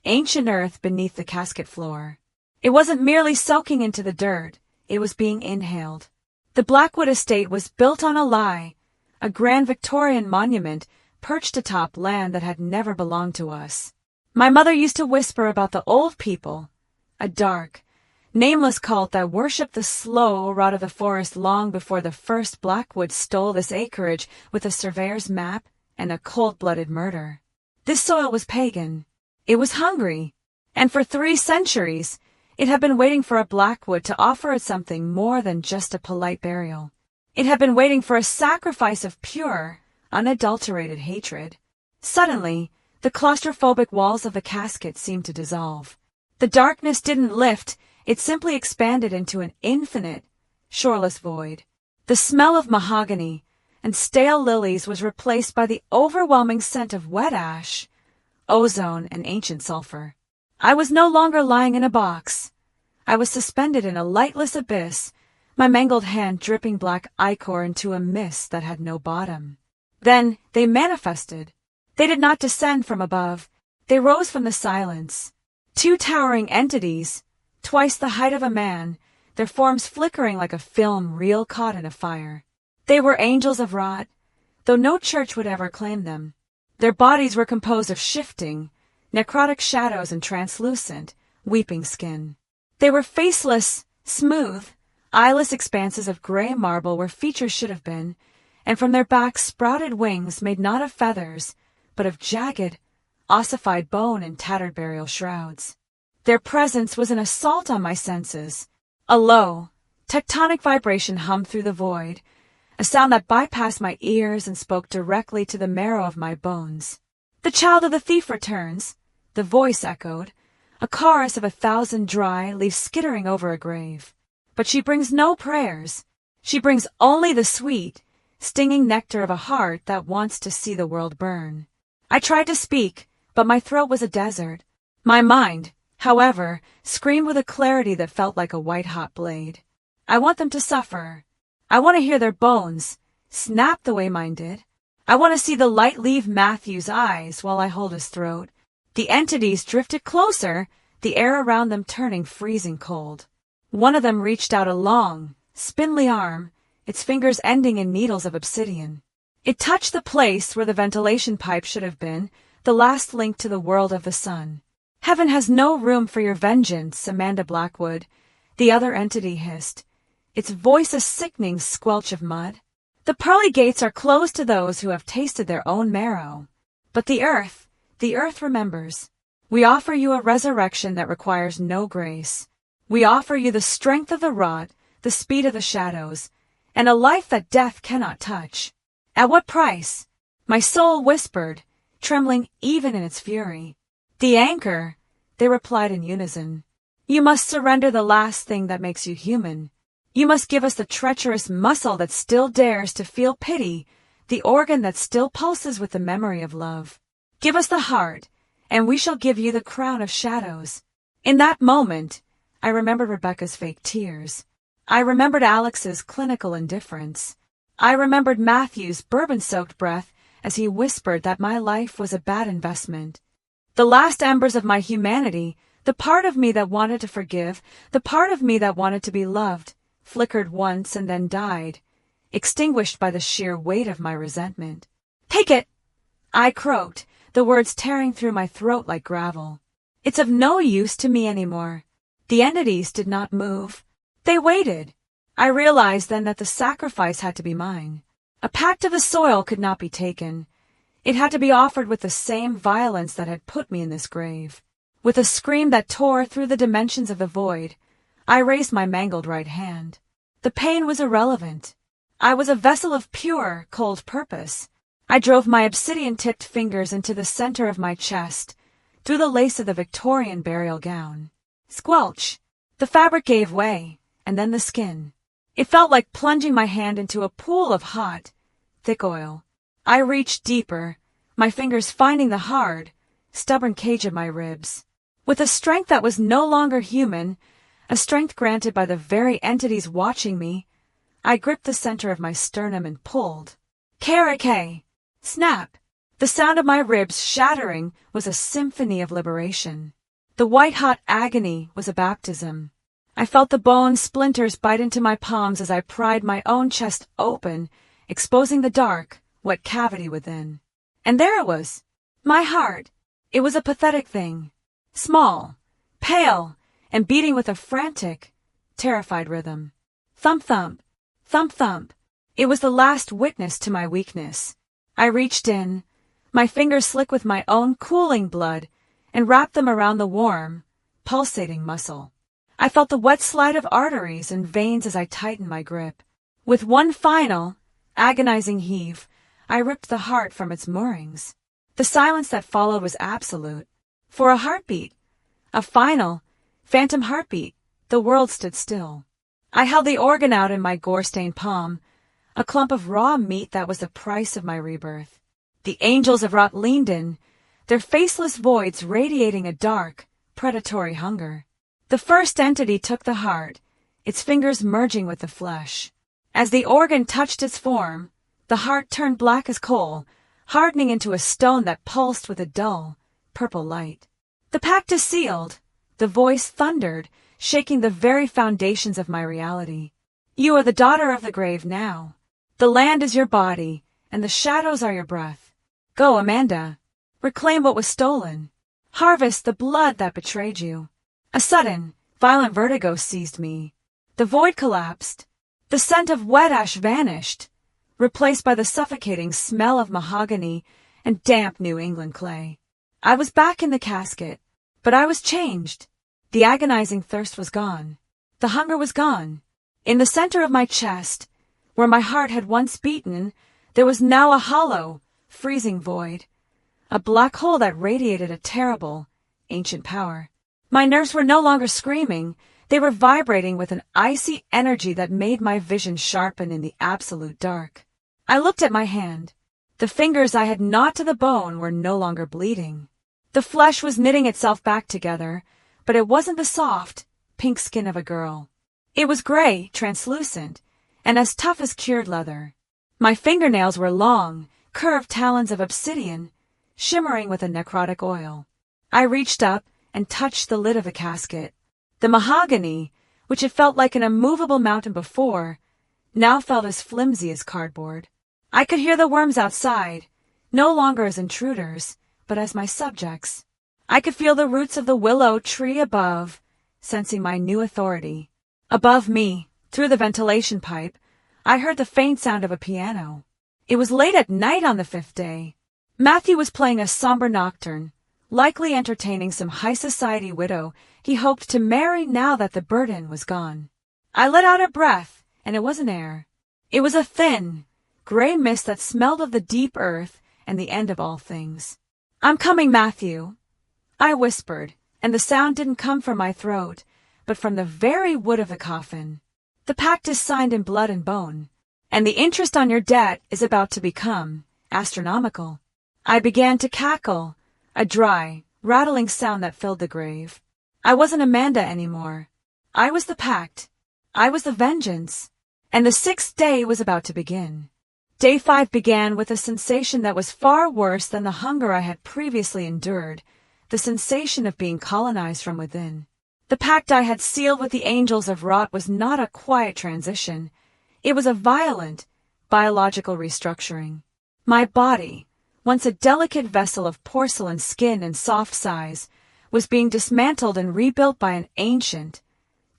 ancient earth beneath the casket floor. It wasn't merely soaking into the dirt, it was being inhaled. The Blackwood estate was built on a lie, a grand Victorian monument perched atop land that had never belonged to us. My mother used to whisper about the old people, a dark, nameless cult that worshipped the slow rot of the forest long before the first Blackwood stole this acreage with a surveyor's map and a cold-blooded murder. This soil was pagan. It was hungry, and for 3 centuries it had been waiting for a Blackwood to offer it something more than just a polite burial. It had been waiting for a sacrifice of pure, unadulterated hatred. Suddenly, the claustrophobic walls of the casket seemed to dissolve. The darkness didn't lift, it simply expanded into an infinite, shoreless void. The smell of mahogany and stale lilies was replaced by the overwhelming scent of wet ash, ozone, and ancient sulfur. I was no longer lying in a box. I was suspended in a lightless abyss, my mangled hand dripping black ichor into a mist that had no bottom. Then they manifested. They did not descend from above. They rose from the silence. 2 towering entities, twice the height of a man, their forms flickering like a film reel caught in a fire. They were angels of rot, though no church would ever claim them. Their bodies were composed of shifting, necrotic shadows and translucent, weeping skin. They were faceless, smooth, eyeless expanses of gray marble where features should have been, and from their backs sprouted wings made not of feathers, but of jagged, ossified bone and tattered burial shrouds. Their presence was an assault on my senses. A low, tectonic vibration hummed through the void, a sound that bypassed my ears and spoke directly to the marrow of my bones. "The child of the thief returns," the voice echoed, a chorus of 1,000 dry leaves skittering over a grave. "But she brings no prayers. She brings only the sweet, stinging nectar of a heart that wants to see the world burn." I tried to speak, but my throat was a desert. My mind, however, screamed with a clarity that felt like a white-hot blade. "I want them to suffer. I want to hear their bones snap the way mine did. I want to see the light leave Matthew's eyes while I hold his throat." The entities drifted closer, the air around them turning freezing cold. One of them reached out a long, spindly arm, its fingers ending in needles of obsidian. It touched the place where the ventilation pipe should have been, the last link to the world of the sun. "Heaven has no room for your vengeance, Amanda Blackwood," the other entity hissed, its voice a sickening squelch of mud. "The pearly gates are closed to those who have tasted their own marrow. But the earth remembers. We offer you a resurrection that requires no grace. We offer you the strength of the rod, the speed of the shadows, and a life that death cannot touch." "At what price?" my soul whispered, trembling even in its fury. "The anchor," they replied in unison. "You must surrender the last thing that makes you human. You must give us the treacherous muscle that still dares to feel pity, the organ that still pulses with the memory of love. Give us the heart, and we shall give you the crown of shadows." In that moment, I remembered Rebecca's fake tears. I remembered Alex's clinical indifference. I remembered Matthew's bourbon-soaked breath as he whispered that my life was a bad investment. The last embers of my humanity, the part of me that wanted to forgive, the part of me that wanted to be loved, flickered once and then died, extinguished by the sheer weight of my resentment. "Take it!" I croaked, the words tearing through my throat like gravel. "It's of no use to me anymore." The entities did not move. They waited. I realized then that the sacrifice had to be mine. A pact of the soil could not be taken. It had to be offered with the same violence that had put me in this grave. With a scream that tore through the dimensions of the void, I raised my mangled right hand. The pain was irrelevant. I was a vessel of pure, cold purpose. I drove my obsidian-tipped fingers into the center of my chest, through the lace of the Victorian burial gown. Squelch! The fabric gave way, and then the skin. It felt like plunging my hand into a pool of hot, thick oil. I reached deeper, my fingers finding the hard, stubborn cage of my ribs. With a strength that was no longer human, a strength granted by the very entities watching me, I gripped the center of my sternum and pulled. Karake! Snap! The sound of my ribs shattering was a symphony of liberation. The white-hot agony was a baptism. I felt the bone splinters bite into my palms as I pried my own chest open, exposing the dark, wet cavity within. And there it was, my heart. It was a pathetic thing. Small, pale, and beating with a frantic, terrified rhythm. Thump-thump, thump-thump. It was the last witness to my weakness. I reached in, my fingers slick with my own cooling blood, and wrapped them around the warm, pulsating muscle. I felt the wet slide of arteries and veins as I tightened my grip. With one final, agonizing heave, I ripped the heart from its moorings. The silence that followed was absolute. For a heartbeat, a final, phantom heartbeat, the world stood still. I held the organ out in my gore-stained palm, a clump of raw meat that was the price of my rebirth. The angels of rot leaned in, their faceless voids radiating a dark, predatory hunger. The first entity took the heart, its fingers merging with the flesh. As the organ touched its form, the heart turned black as coal, hardening into a stone that pulsed with a dull, purple light. The pact is sealed, the voice thundered, shaking the very foundations of my reality. You are the daughter of the grave now. The land is your body, and the shadows are your breath. Go, Amanda. Reclaim what was stolen. Harvest the blood that betrayed you. A sudden, violent vertigo seized me. The void collapsed. The scent of wet ash vanished, replaced by the suffocating smell of mahogany and damp New England clay. I was back in the casket, but I was changed. The agonizing thirst was gone. The hunger was gone. In the center of my chest, where my heart had once beaten, there was now a hollow, freezing void. A black hole that radiated a terrible, ancient power. My nerves were no longer screaming. They were vibrating with an icy energy that made my vision sharpen in the absolute dark. I looked at my hand. The fingers I had gnawed to the bone were no longer bleeding. The flesh was knitting itself back together, but it wasn't the soft, pink skin of a girl. It was gray, translucent, and as tough as cured leather. My fingernails were long, curved talons of obsidian, shimmering with a necrotic oil. I reached up and touched the lid of the casket. The mahogany, which had felt like an immovable mountain before, now felt as flimsy as cardboard. I could hear the worms outside, no longer as intruders, but as my subjects. I could feel the roots of the willow tree above, sensing my new authority. Above me, through the ventilation pipe, I heard the faint sound of a piano. It was late at night on the 5th day. Matthew was playing a somber nocturne, likely entertaining some high society widow he hoped to marry now that the burden was gone. I let out a breath, and it wasn't air. It was a thin, gray mist that smelled of the deep earth and the end of all things. "I'm coming, Matthew," I whispered, and the sound didn't come from my throat, but from the very wood of the coffin. "The pact is signed in blood and bone, and the interest on your debt is about to become astronomical." I began to cackle, a dry, rattling sound that filled the grave. I wasn't Amanda anymore. I was the pact. I was the vengeance. And the 6th day was about to begin. Day 5 began with a sensation that was far worse than the hunger I had previously endured, the sensation of being colonized from within. The pact I had sealed with the angels of Rot was not a quiet transition. It was a violent, biological restructuring. My body, once a delicate vessel of porcelain skin and soft size, was being dismantled and rebuilt by an ancient,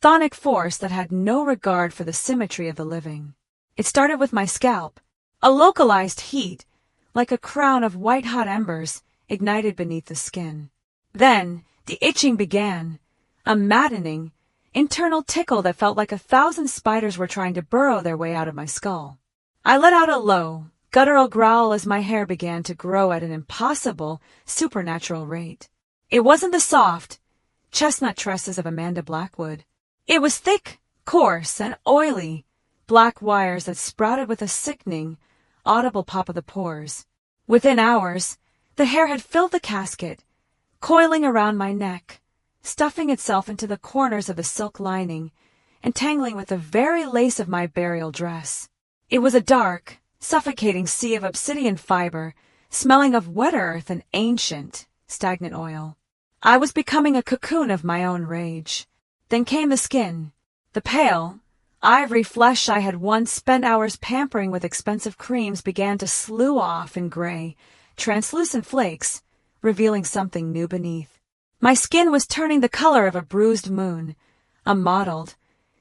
chthonic force that had no regard for the symmetry of the living. It started with my scalp. A localized heat, like a crown of white-hot embers, ignited beneath the skin. Then the itching began, a maddening, internal tickle that felt like 1,000 spiders were trying to burrow their way out of my skull. I let out a low, guttural growl as my hair began to grow at an impossible, supernatural rate. It wasn't the soft, chestnut tresses of Amanda Blackwood. It was thick, coarse, and oily, black wires that sprouted with a sickening, audible pop of the pores. Within hours, the hair had filled the casket, coiling around my neck, stuffing itself into the corners of the silk lining, and tangling with the very lace of my burial dress. It was a dark, suffocating sea of obsidian fiber, smelling of wet earth and ancient, stagnant oil. I was becoming a cocoon of my own rage. Then came the skin, the pale, ivory flesh I had once spent hours pampering with expensive creams began to slough off in gray, translucent flakes, revealing something new beneath. My skin was turning the color of a bruised moon, a mottled,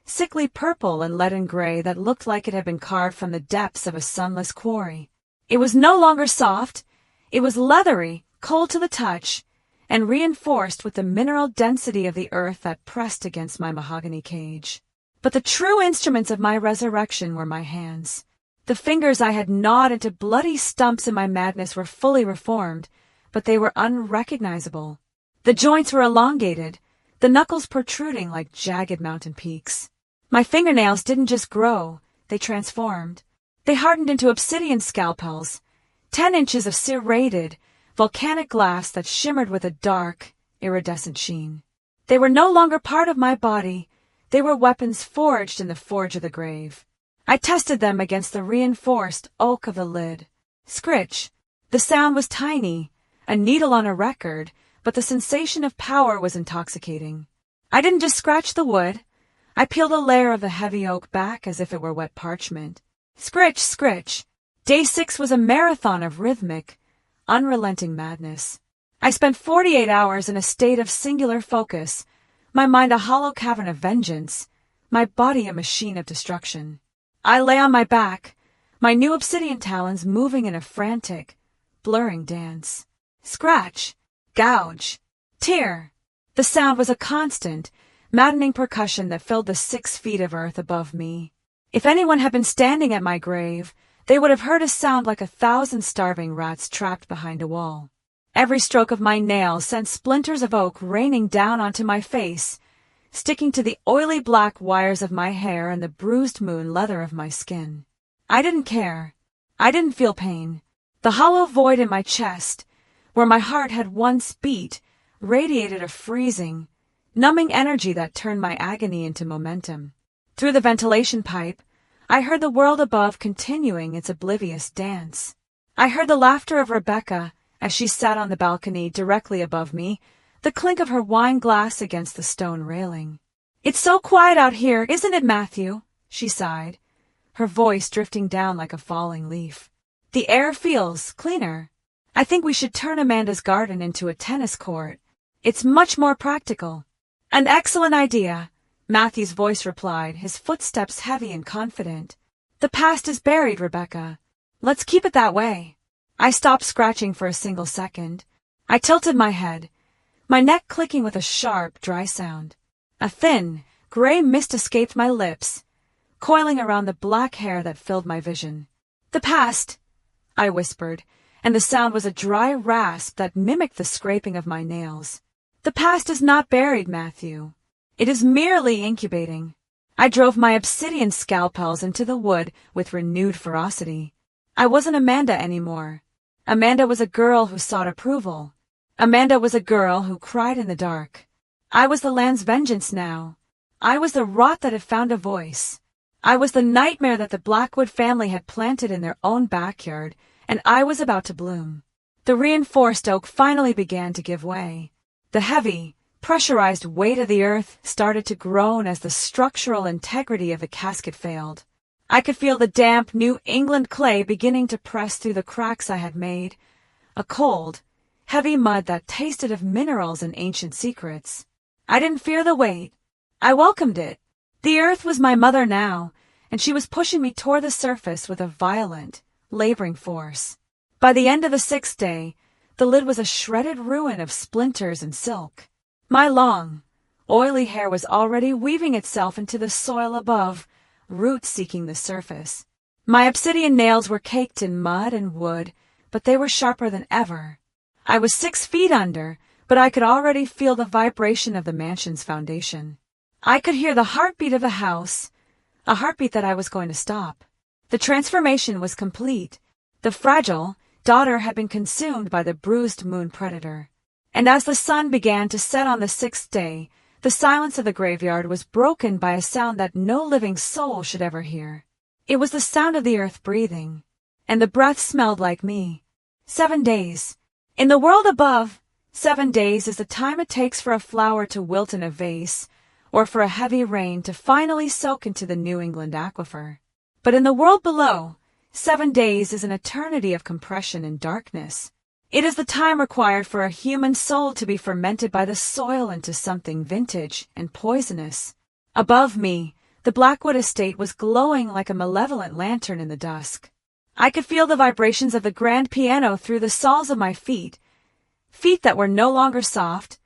sickly purple and leaden gray that looked like it had been carved from the depths of a sunless quarry. It was no longer soft. It was leathery, cold to the touch, and reinforced with the mineral density of the earth that pressed against my mahogany cage. But the true instruments of my resurrection were my hands. The fingers I had gnawed into bloody stumps in my madness were fully reformed, but they were unrecognizable. The joints were elongated, the knuckles protruding like jagged mountain peaks. My fingernails didn't just grow, they transformed. They hardened into obsidian scalpels, 10 inches of serrated, volcanic glass that shimmered with a dark, iridescent sheen. They were no longer part of my body. They were weapons forged in the forge of the grave. I tested them against the reinforced oak of the lid. Scritch. The sound was tiny, a needle on a record, but the sensation of power was intoxicating. I didn't just scratch the wood. I peeled a layer of the heavy oak back as if it were wet parchment. Scritch, scritch. Day 6 was a marathon of rhythmic, unrelenting madness. I spent 48 hours in a state of singular focus, my mind a hollow cavern of vengeance, my body a machine of destruction. I lay on my back, my new obsidian talons moving in a frantic, blurring dance. Scratch, gouge, tear, The sound was a constant, maddening percussion that filled the 6 feet of earth above me. If anyone had been standing at my grave, they would have heard a sound like 1,000 starving rats trapped behind a wall. Every stroke of my nails sent splinters of oak raining down onto my face, sticking to the oily black wires of my hair and the bruised moon leather of my skin. I didn't care. I didn't feel pain. The hollow void in my chest, where my heart had once beat, radiated a freezing, numbing energy that turned my agony into momentum. Through the ventilation pipe, I heard the world above continuing its oblivious dance. I heard the laughter of Rebecca as she sat on the balcony directly above me, the clink of her wine glass against the stone railing. "It's so quiet out here, isn't it, Matthew?" she sighed, her voice drifting down like a falling leaf. "The air feels cleaner. I think we should turn Amanda's garden into a tennis court. It's much more practical." "An excellent idea," Matthew's voice replied, his footsteps heavy and confident. "The past is buried, Rebecca. Let's keep it that way." I stopped scratching for a single second. I tilted my head, my neck clicking with a sharp, dry sound. A thin, gray mist escaped my lips, coiling around the black hair that filled my vision. "The past," I whispered, and the sound was a dry rasp that mimicked the scraping of my nails. "The past is not buried, Matthew. It is merely incubating." I drove my obsidian scalpels into the wood with renewed ferocity. I wasn't Amanda anymore. Amanda was a girl who sought approval. Amanda was a girl who cried in the dark. I was the land's vengeance now. I was the rot that had found a voice. I was the nightmare that the Blackwood family had planted in their own backyard, and I was about to bloom. The reinforced oak finally began to give way. The heavy, pressurized weight of the earth started to groan as the structural integrity of the casket failed. I could feel the damp New England clay beginning to press through the cracks I had made, a cold, heavy mud that tasted of minerals and ancient secrets. I didn't fear the weight. I welcomed it. The earth was my mother now, and she was pushing me toward the surface with a violent, laboring force. By the end of the 6th day, the lid was a shredded ruin of splinters and silk. My long, oily hair was already weaving itself into the soil above, roots seeking the surface. My obsidian nails were caked in mud and wood, but they were sharper than ever. I was 6 feet under, but I could already feel the vibration of the mansion's foundation. I could hear the heartbeat of the house, a heartbeat that I was going to stop. The transformation was complete. The fragile daughter had been consumed by the bruised moon predator. And as the sun began to set on the 6th day, the silence of the graveyard was broken by a sound that no living soul should ever hear. It was the sound of the earth breathing, and the breath smelled like me. 7 days. In the world above, 7 days is the time it takes for a flower to wilt in a vase, or for a heavy rain to finally soak into the New England aquifer. But in the world below, 7 days is an eternity of compression and darkness. It is the time required for a human soul to be fermented by the soil into something vintage and poisonous. Above me, the Blackwood estate was glowing like a malevolent lantern in the dusk. I could feel the vibrations of the grand piano through the soles of my feet, feet that were no longer soft,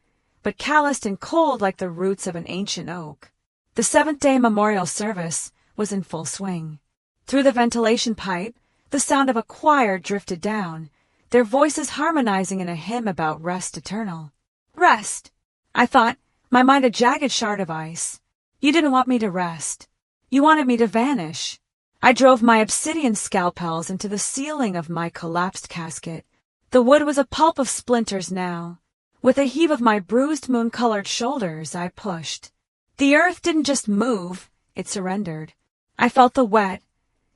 but calloused and cold like the roots of an ancient oak. The 7th-day memorial service was in full swing. Through the ventilation pipe, the sound of a choir drifted down, their voices harmonizing in a hymn about rest eternal. Rest! I thought, my mind a jagged shard of ice. You didn't want me to rest. You wanted me to vanish. I drove my obsidian scalpels into the ceiling of my collapsed casket. The wood was a pulp of splinters now. With a heave of my bruised moon-colored shoulders, I pushed. The earth didn't just move, it surrendered. I felt the wet,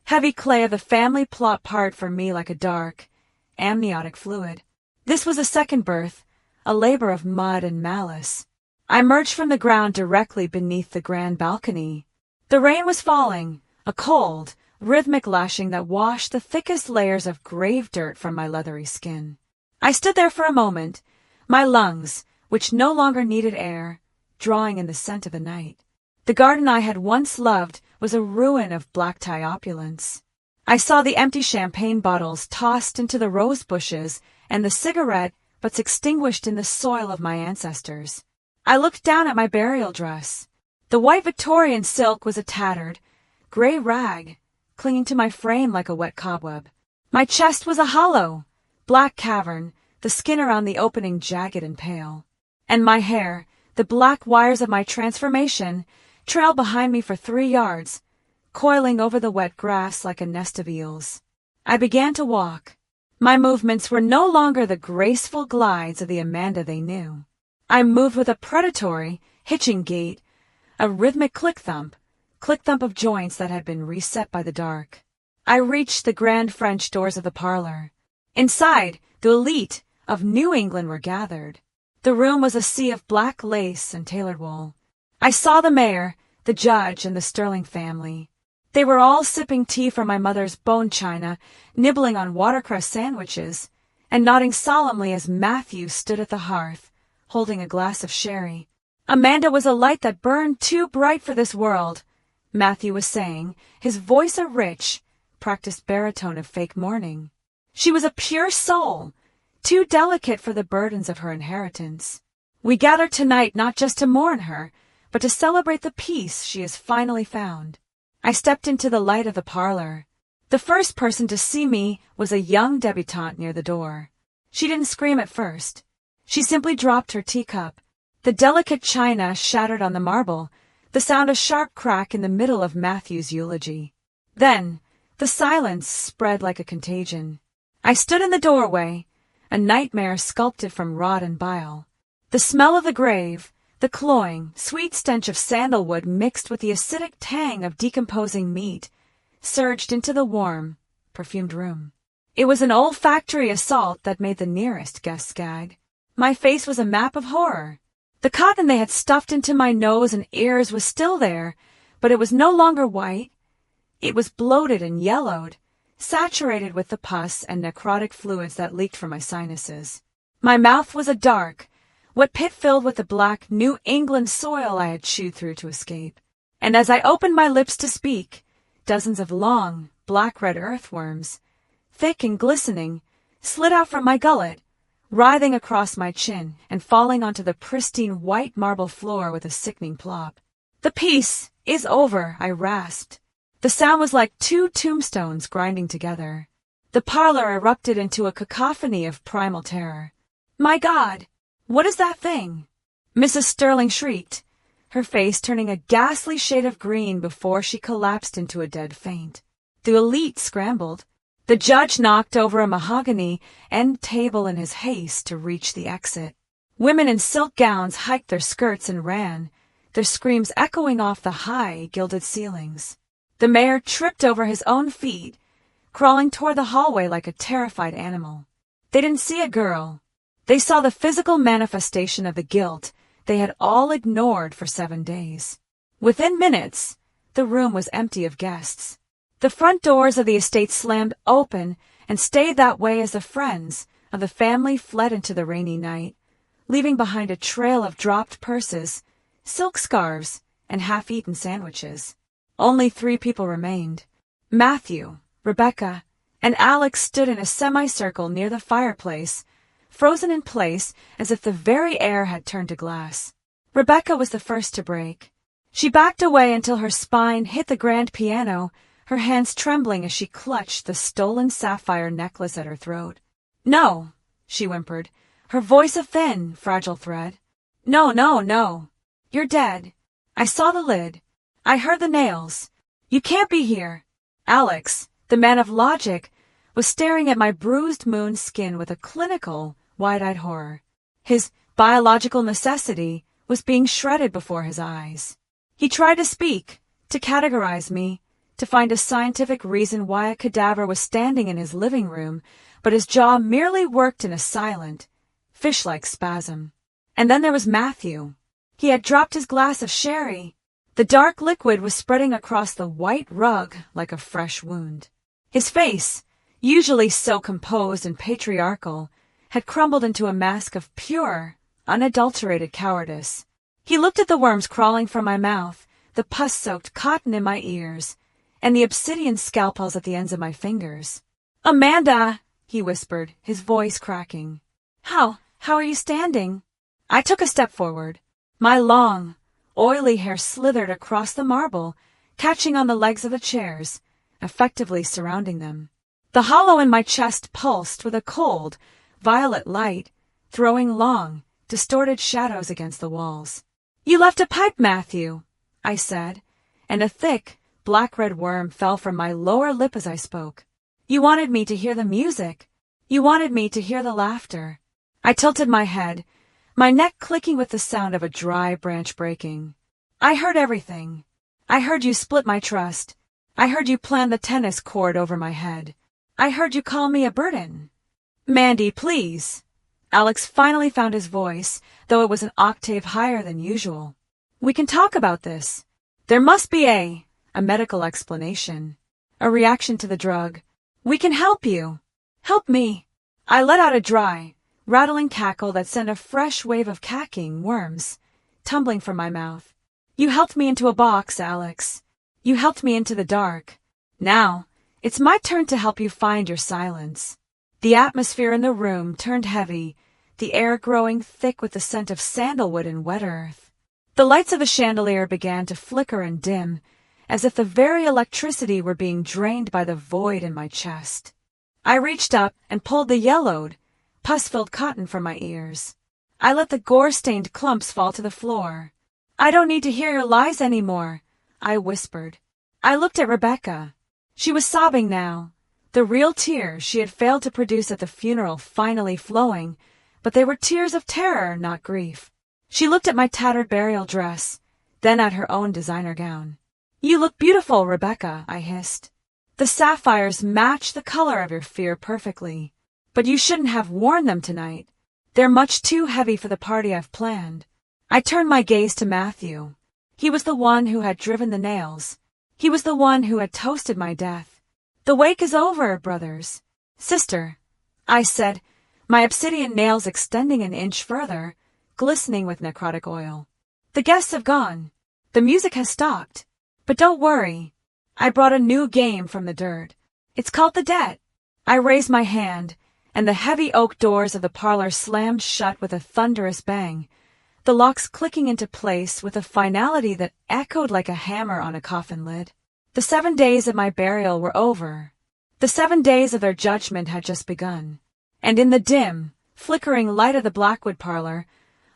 heavy clay of the family plot part for me like a dark, amniotic fluid. This was a second birth, a labor of mud and malice. I emerged from the ground directly beneath the grand balcony. The rain was falling, a cold, rhythmic lashing that washed the thickest layers of grave dirt from my leathery skin. I stood there for a moment, my lungs, which no longer needed air, drawing in the scent of the night. The garden I had once loved was a ruin of black-tie opulence. I saw the empty champagne bottles tossed into the rose bushes and the cigarette butts extinguished in the soil of my ancestors. I looked down at my burial dress. The white Victorian silk was a tattered, gray rag, clinging to my frame like a wet cobweb. My chest was a hollow, black cavern, the skin around the opening jagged and pale. And my hair, the black wires of my transformation, trailed behind me for 3 yards, coiling over the wet grass like a nest of eels. I began to walk. My movements were no longer the graceful glides of the Amanda they knew. I moved with a predatory, hitching gait, a rhythmic click-thump of joints that had been reset by the dark. I reached the grand French doors of the parlor. Inside, the elite of New England were gathered. The room was a sea of black lace and tailored wool. I saw the mayor, the judge, and the Sterling family. They were all sipping tea from my mother's bone china, nibbling on watercress sandwiches, and nodding solemnly as Matthew stood at the hearth, holding a glass of sherry. Amanda was a light that burned too bright for this world, Matthew was saying, his voice a rich, practiced baritone of fake mourning. She was a pure soul, too delicate for the burdens of her inheritance. We gather tonight not just to mourn her, but to celebrate the peace she has finally found. I stepped into the light of the parlor. The first person to see me was a young debutante near the door. She didn't scream at first. She simply dropped her teacup. The delicate china shattered on the marble, the sound a sharp crack in the middle of Matthew's eulogy. Then, the silence spread like a contagion. I stood in the doorway, a nightmare sculpted from rot and bile. The smell of the grave, the cloying, sweet stench of sandalwood mixed with the acidic tang of decomposing meat, surged into the warm, perfumed room. It was an olfactory assault that made the nearest guests gag. My face was a map of horror. The cotton they had stuffed into my nose and ears was still there, but it was no longer white. It was bloated and yellowed, saturated with the pus and necrotic fluids that leaked from my sinuses. My mouth was a dark, wet pit filled with the black New England soil I had chewed through to escape. And as I opened my lips to speak, dozens of long, black-red earthworms, thick and glistening, slid out from my gullet, writhing across my chin and falling onto the pristine white marble floor with a sickening plop. "The piece is over," I rasped. The sound was like 2 tombstones grinding together. The parlor erupted into a cacophony of primal terror. "My God! What is that thing?" Mrs. Sterling shrieked, her face turning a ghastly shade of green before she collapsed into a dead faint. The elite scrambled. The judge knocked over a mahogany end table in his haste to reach the exit. Women in silk gowns hiked their skirts and ran, their screams echoing off the high, gilded ceilings. The mayor tripped over his own feet, crawling toward the hallway like a terrified animal. They didn't see a girl. They saw the physical manifestation of the guilt they had all ignored for 7 days. Within minutes, the room was empty of guests. The front doors of the estate slammed open and stayed that way as the friends of the family fled into the rainy night, leaving behind a trail of dropped purses, silk scarves, and half-eaten sandwiches. Only 3 people remained. Matthew, Rebecca, and Alex stood in a semicircle near the fireplace, frozen in place as if the very air had turned to glass. Rebecca was the first to break. She backed away until her spine hit the grand piano, her hands trembling as she clutched the stolen sapphire necklace at her throat. "No," she whimpered, her voice a thin, fragile thread. "No, no, no. You're dead. I saw the lid. I heard the nails. You can't be here." Alex, the man of logic, was staring at my bruised moon skin with a clinical, wide-eyed horror. His biological necessity was being shredded before his eyes. He tried to speak, to categorize me, to find a scientific reason why a cadaver was standing in his living room, but his jaw merely worked in a silent, fish-like spasm. And then there was Matthew. He had dropped his glass of sherry. The dark liquid was spreading across the white rug like a fresh wound. His face, usually so composed and patriarchal, had crumbled into a mask of pure, unadulterated cowardice. He looked at the worms crawling from my mouth, the pus-soaked cotton in my ears, and the obsidian scalpels at the ends of my fingers. "Amanda!" he whispered, his voice cracking. How are you standing?" I took a step forward. My long, oily hair slithered across the marble, catching on the legs of the chairs, effectively surrounding them. The hollow in my chest pulsed with a cold, violet light, throwing long, distorted shadows against the walls. "You left a pipe, Matthew," I said, and a thick, black-red worm fell from my lower lip as I spoke. "You wanted me to hear the music. You wanted me to hear the laughter." I tilted my head, my neck clicking with the sound of a dry branch breaking. "I heard everything. I heard you split my trust. I heard you plan the tennis court over my head. I heard you call me a burden." "Mandy, please." Alex finally found his voice, though it was an octave higher than usual. "We can talk about this. There must be a medical explanation, a reaction to the drug. We can help you. Help me." I let out a dry, rattling cackle that sent a fresh wave of cacking worms tumbling from my mouth. "You helped me into a box, Alex. You helped me into the dark. Now, it's my turn to help you find your silence." The atmosphere in the room turned heavy, the air growing thick with the scent of sandalwood and wet earth. The lights of the chandelier began to flicker and dim, as if the very electricity were being drained by the void in my chest. I reached up and pulled the yellowed, pus-filled cotton from my ears. I let the gore-stained clumps fall to the floor. "I don't need to hear your lies anymore," I whispered. I looked at Rebecca. She was sobbing now, the real tears she had failed to produce at the funeral finally flowing, but they were tears of terror, not grief. She looked at my tattered burial dress, then at her own designer gown. "You look beautiful, Rebecca," I hissed. "The sapphires match the color of your fear perfectly. But you shouldn't have worn them tonight. They're much too heavy for the party I've planned." I turned my gaze to Matthew. He was the one who had driven the nails. He was the one who had toasted my death. "The wake is over, brothers. Sister," I said, my obsidian nails extending an inch further, glistening with necrotic oil. "The guests have gone. The music has stopped. But don't worry. I brought a new game from the dirt. It's called the debt." I raised my hand, and the heavy oak doors of the parlor slammed shut with a thunderous bang, the locks clicking into place with a finality that echoed like a hammer on a coffin lid. The 7 days of my burial were over. The 7 days of their judgment had just begun. And in the dim, flickering light of the Blackwood parlor,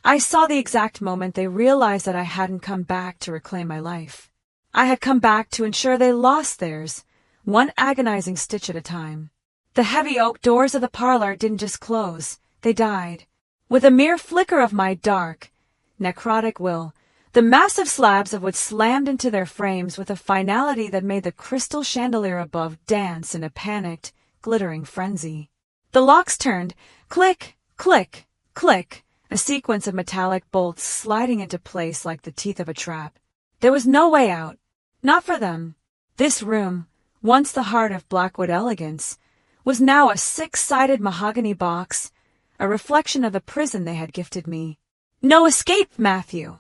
I saw the exact moment they realized that I hadn't come back to reclaim my life. I had come back to ensure they lost theirs, one agonizing stitch at a time. The heavy oak doors of the parlor didn't just close, they died. With a mere flicker of my dark, necrotic will, the massive slabs of wood slammed into their frames with a finality that made the crystal chandelier above dance in a panicked, glittering frenzy. The locks turned, click, click, click, a sequence of metallic bolts sliding into place like the teeth of a trap. There was no way out. Not for them. This room, once the heart of Blackwood elegance, was now a 6-sided mahogany box, a reflection of the prison they had gifted me. "No escape, Matthew!"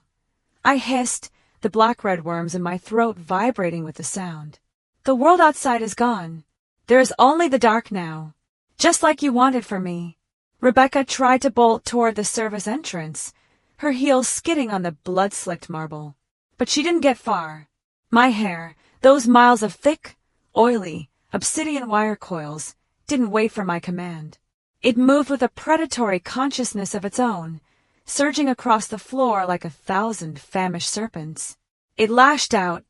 I hissed, the black-red worms in my throat vibrating with the sound. "The world outside is gone. There is only the dark now. Just like you wanted for me." Rebecca tried to bolt toward the service entrance, her heels skidding on the blood-slicked marble. But she didn't get far. My hair, those miles of thick, oily, obsidian wire coils, didn't wait for my command. It moved with a predatory consciousness of its own, surging across the floor like 1,000 famished serpents. It lashed out,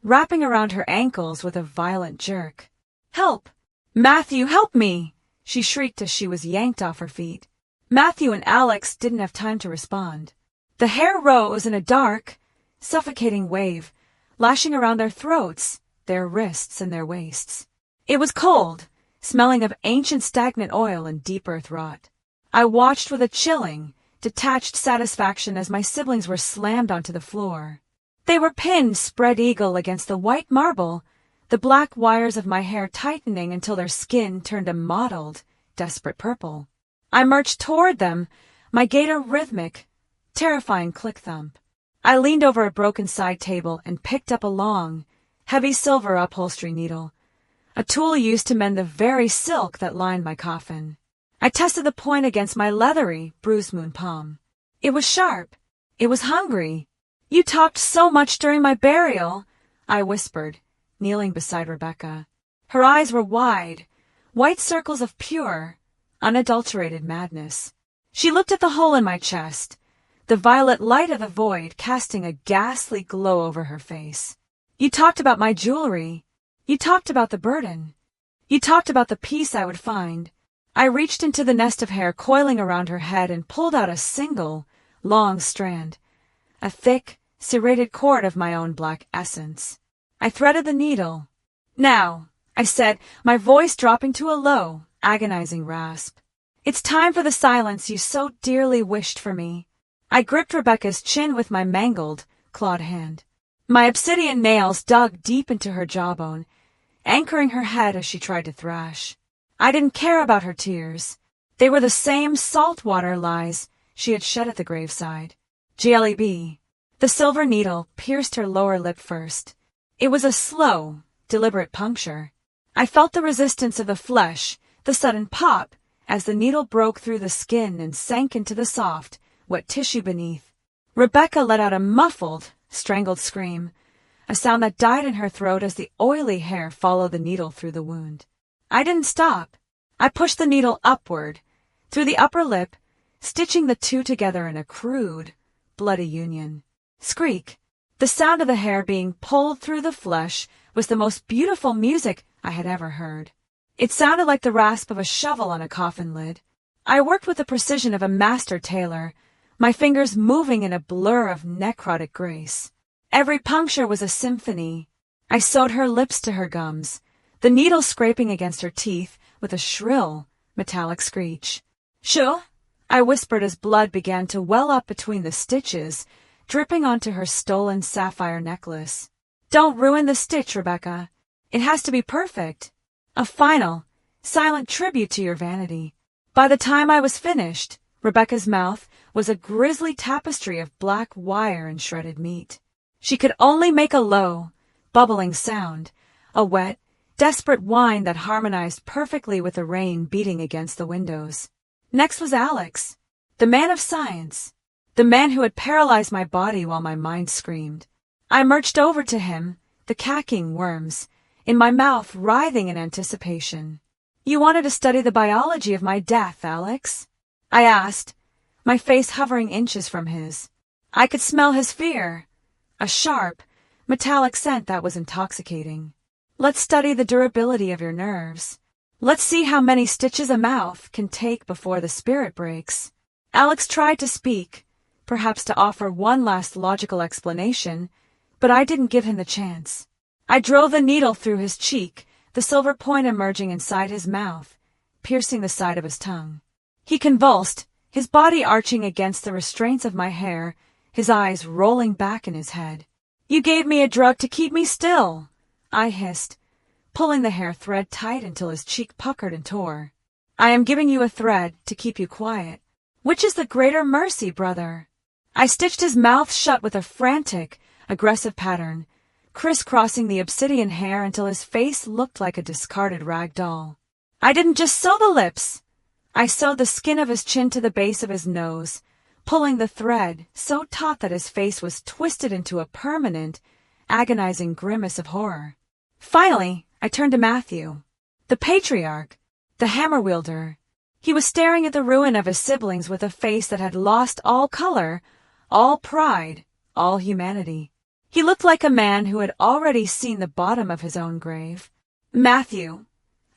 wrapping around her ankles with a violent jerk. "Help! Matthew, help me!" she shrieked as she was yanked off her feet. Matthew and Alex didn't have time to respond. The hair rose in a dark, suffocating wave, lashing around their throats, their wrists, and their waists. It was cold, smelling of ancient stagnant oil and deep earth rot. I watched with a chilling, detached satisfaction as my siblings were slammed onto the floor. They were pinned spread-eagle against the white marble, the black wires of my hair tightening until their skin turned a mottled, desperate purple. I marched toward them, my gait a rhythmic, terrifying click-thump. I leaned over a broken side table and picked up a long, heavy silver upholstery needle, a tool used to mend the very silk that lined my coffin. I tested the point against my leathery, bruised moon palm. It was sharp. It was hungry. You talked so much during my burial, I whispered, kneeling beside Rebecca. Her eyes were wide, white circles of pure, unadulterated madness. She looked at the hole in my chest, the violet light of the void casting a ghastly glow over her face. You talked about my jewelry. You talked about the burden. You talked about the peace I would find. I reached into the nest of hair coiling around her head and pulled out a single, long strand, a thick, serrated cord of my own black essence. I threaded the needle. Now, I said, my voice dropping to a low, agonizing rasp. It's time for the silence you so dearly wished for me. I gripped Rebecca's chin with my mangled, clawed hand. My obsidian nails dug deep into her jawbone, anchoring her head as she tried to thrash. I didn't care about her tears. They were the same saltwater lies she had shed at the graveside. GLEB. The silver needle pierced her lower lip first. It was a slow, deliberate puncture. I felt the resistance of the flesh, the sudden pop, as the needle broke through the skin and sank into the soft, wet tissue beneath. Rebecca let out a muffled, strangled scream, a sound that died in her throat as the oily hair followed the needle through the wound. I didn't stop. I pushed the needle upward, through the upper lip, stitching the two together in a crude, bloody union. Skreek. The sound of the hair being pulled through the flesh was the most beautiful music I had ever heard. It sounded like the rasp of a shovel on a coffin lid. I worked with the precision of a master tailor, my fingers moving in a blur of necrotic grace. Every puncture was a symphony. I sewed her lips to her gums, the needle scraping against her teeth with a shrill, metallic screech. Shoo! I whispered as blood began to well up between the stitches, dripping onto her stolen sapphire necklace. Don't ruin the stitch, Rebecca. It has to be perfect. A final, silent tribute to your vanity. By the time I was finished, Rebecca's mouth was a grisly tapestry of black wire and shredded meat. She could only make a low, bubbling sound, a wet, desperate whine that harmonized perfectly with the rain beating against the windows. Next was Alex, the man of science, the man who had paralyzed my body while my mind screamed. I marched over to him, the cacking worms, in my mouth writhing in anticipation. You wanted to study the biology of my death, Alex? I asked, my face hovering inches from his. I could smell his fear, a sharp, metallic scent that was intoxicating. Let's study the durability of your nerves. Let's see how many stitches a mouth can take before the spirit breaks. Alex tried to speak, perhaps to offer one last logical explanation, but I didn't give him the chance. I drove the needle through his cheek, the silver point emerging inside his mouth, piercing the side of his tongue. He convulsed, his body arching against the restraints of my hair, his eyes rolling back in his head. You gave me a drug to keep me still, I hissed, pulling the hair thread tight until his cheek puckered and tore. I am giving you a thread to keep you quiet. Which is the greater mercy, brother? I stitched his mouth shut with a frantic, aggressive pattern, crisscrossing the obsidian hair until his face looked like a discarded rag doll. I didn't just sew the lips. I sewed the skin of his chin to the base of his nose, pulling the thread so taut that his face was twisted into a permanent, agonizing grimace of horror. Finally, I turned to Matthew, the patriarch, the hammer wielder. He was staring at the ruin of his siblings with a face that had lost all color, all pride, all humanity. He looked like a man who had already seen the bottom of his own grave. Matthew,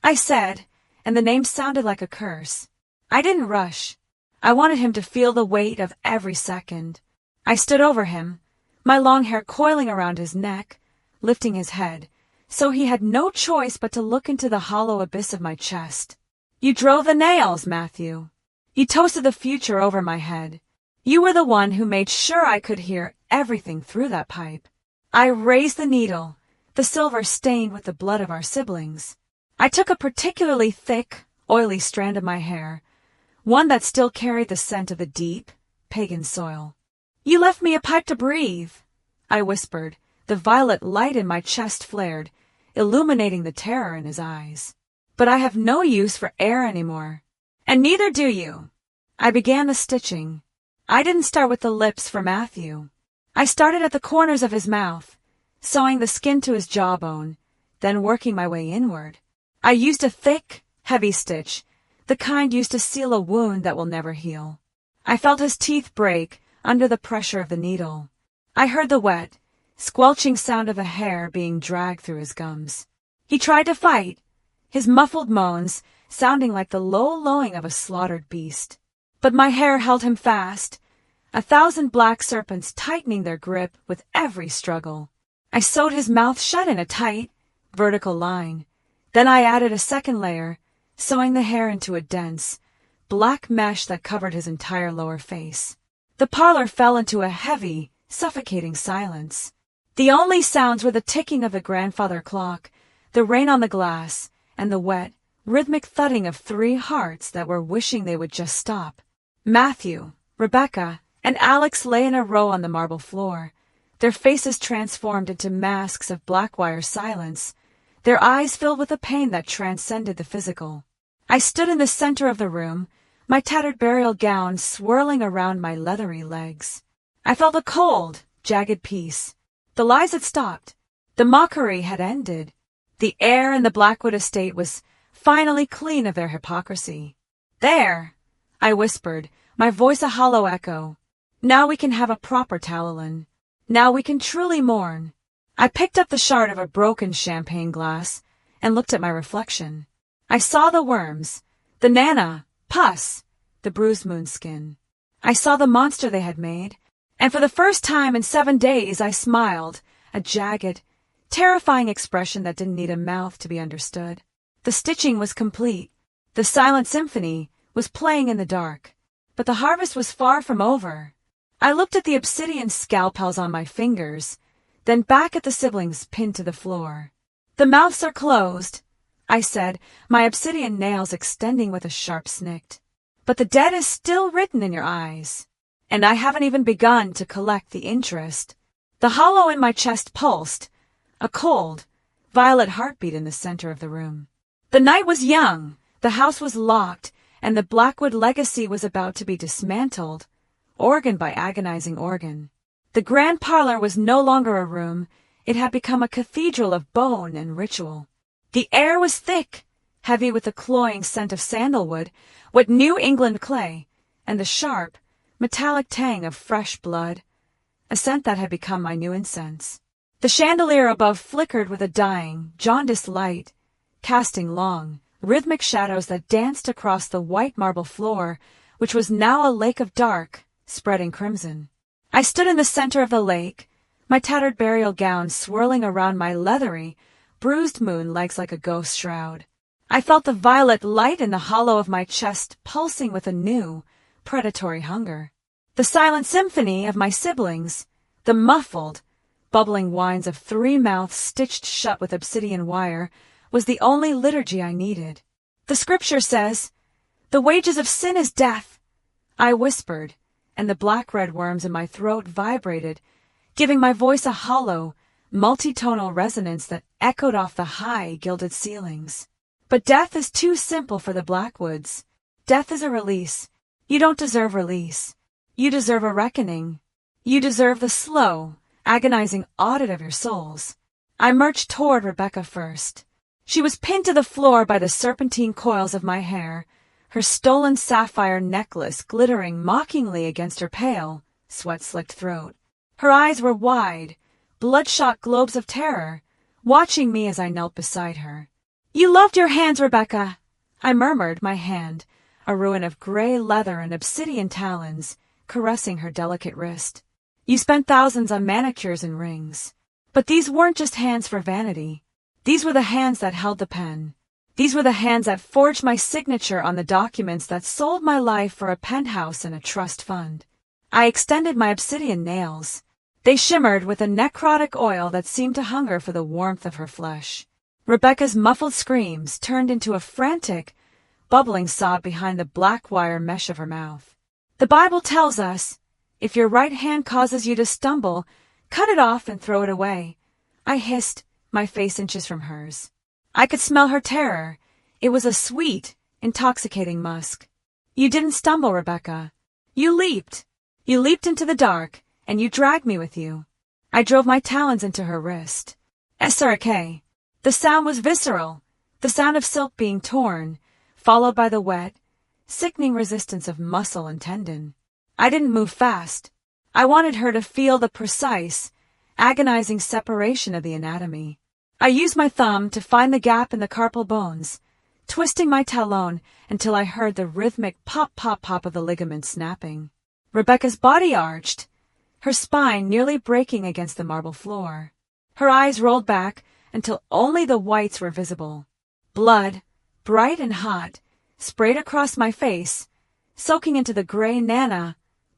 I said, and the name sounded like a curse. I didn't rush. I wanted him to feel the weight of every second. I stood over him, my long hair coiling around his neck, lifting his head, so he had no choice but to look into the hollow abyss of my chest. You drove the nails, Matthew. You toasted the future over my head. You were the one who made sure I could hear everything through that pipe. I raised the needle, the silver stained with the blood of our siblings. I took a particularly thick, oily strand of my hair, one that still carried the scent of the deep, pagan soil. You left me a pipe to breathe, I whispered. The violet light in my chest flared, illuminating the terror in his eyes. But I have no use for air anymore. And neither do you. I began the stitching. I didn't start with the lips for Matthew. I started at the corners of his mouth, sewing the skin to his jawbone, then working my way inward. I used a thick, heavy stitch, the kind used to seal a wound that will never heal. I felt his teeth break under the pressure of the needle. I heard the wet, squelching sound of a hair being dragged through his gums. He tried to fight, his muffled moans sounding like the low lowing of a slaughtered beast. But my hair held him fast, 1,000 black serpents tightening their grip with every struggle. I sewed his mouth shut in a tight, vertical line. Then I added a second layer, sewing the hair into a dense, black mesh that covered his entire lower face. The parlor fell into a heavy, suffocating silence. The only sounds were the ticking of the grandfather clock, the rain on the glass, and the wet, rhythmic thudding of 3 hearts that were wishing they would just stop. Matthew, Rebecca, and Alex lay in a row on the marble floor, their faces transformed into masks of black wire silence, their eyes filled with a pain that transcended the physical. I stood in the center of the room, my tattered burial gown swirling around my leathery legs. I felt a cold, jagged peace. The lies had stopped. The mockery had ended. The air in the Blackwood estate was finally clean of their hypocrisy. "There," I whispered, my voice a hollow echo. "Now we can have a proper Talleyrand. Now we can truly mourn." I picked up the shard of a broken champagne glass and looked at my reflection. I saw the worms, the nana, pus, the bruised moonskin. I saw the monster they had made, and for the first time in 7 days I smiled, a jagged, terrifying expression that didn't need a mouth to be understood. The stitching was complete. The silent symphony was playing in the dark. But the harvest was far from over. I looked at the obsidian scalpels on my fingers, then back at the siblings pinned to the floor. "The mouths are closed," I said, my obsidian nails extending with a sharp snick. "But the dead is still written in your eyes. And I haven't even begun to collect the interest." The hollow in my chest pulsed, a cold, violet heartbeat in the center of the room. The night was young, the house was locked, and the Blackwood legacy was about to be dismantled, organ by agonizing organ. The grand parlor was no longer a room, it had become a cathedral of bone and ritual. The air was thick, heavy with the cloying scent of sandalwood, wet New England clay, and the sharp, metallic tang of fresh blood, a scent that had become my new incense. The chandelier above flickered with a dying, jaundiced light, casting long, rhythmic shadows that danced across the white marble floor, which was now a lake of dark, spreading crimson. I stood in the center of the lake, my tattered burial gown swirling around my leathery, bruised moon legs like a ghost shroud. I felt the violet light in the hollow of my chest pulsing with a new, predatory hunger. The silent symphony of my siblings, the muffled, bubbling whines of 3 mouths stitched shut with obsidian wire, was the only liturgy I needed. "The scripture says, 'The wages of sin is death,'" I whispered, and the black-red worms in my throat vibrated, giving my voice a hollow, multitonal resonance that echoed off the high, gilded ceilings. "But death is too simple for the Blackwoods. Death is a release. You don't deserve release. You deserve a reckoning. You deserve the slow, agonizing audit of your souls." I marched toward Rebecca first. She was pinned to the floor by the serpentine coils of my hair, her stolen sapphire necklace glittering mockingly against her pale, sweat-slicked throat. Her eyes were wide, bloodshot globes of terror, watching me as I knelt beside her. "You loved your hands, Rebecca," I murmured, my hand, a ruin of gray leather and obsidian talons, caressing her delicate wrist. "You spent thousands on manicures and rings. But these weren't just hands for vanity. These were the hands that held the pen. These were the hands that forged my signature on the documents that sold my life for a penthouse and a trust fund." I extended my obsidian nails. They shimmered with a necrotic oil that seemed to hunger for the warmth of her flesh. Rebecca's muffled screams turned into a frantic, bubbling sob behind the black wire mesh of her mouth. "The Bible tells us, if your right hand causes you to stumble, cut it off and throw it away," I hissed, my face inches from hers. I could smell her terror. It was a sweet, intoxicating musk. "You didn't stumble, Rebecca. You leaped. You leaped into the dark, and you dragged me with you. I drove my talons into her wrist. SRK. The sound was visceral, the sound of silk being torn, followed by the wet, sickening resistance of muscle and tendon. I didn't move fast. I wanted her to feel the precise, agonizing separation of the anatomy. I used my thumb to find the gap in the carpal bones, twisting my talon until I heard the rhythmic pop-pop-pop of the ligament snapping. Rebecca's body arched, her spine nearly breaking against the marble floor. Her eyes rolled back until only the whites were visible. Blood, bright and hot, sprayed across my face, soaking into the gray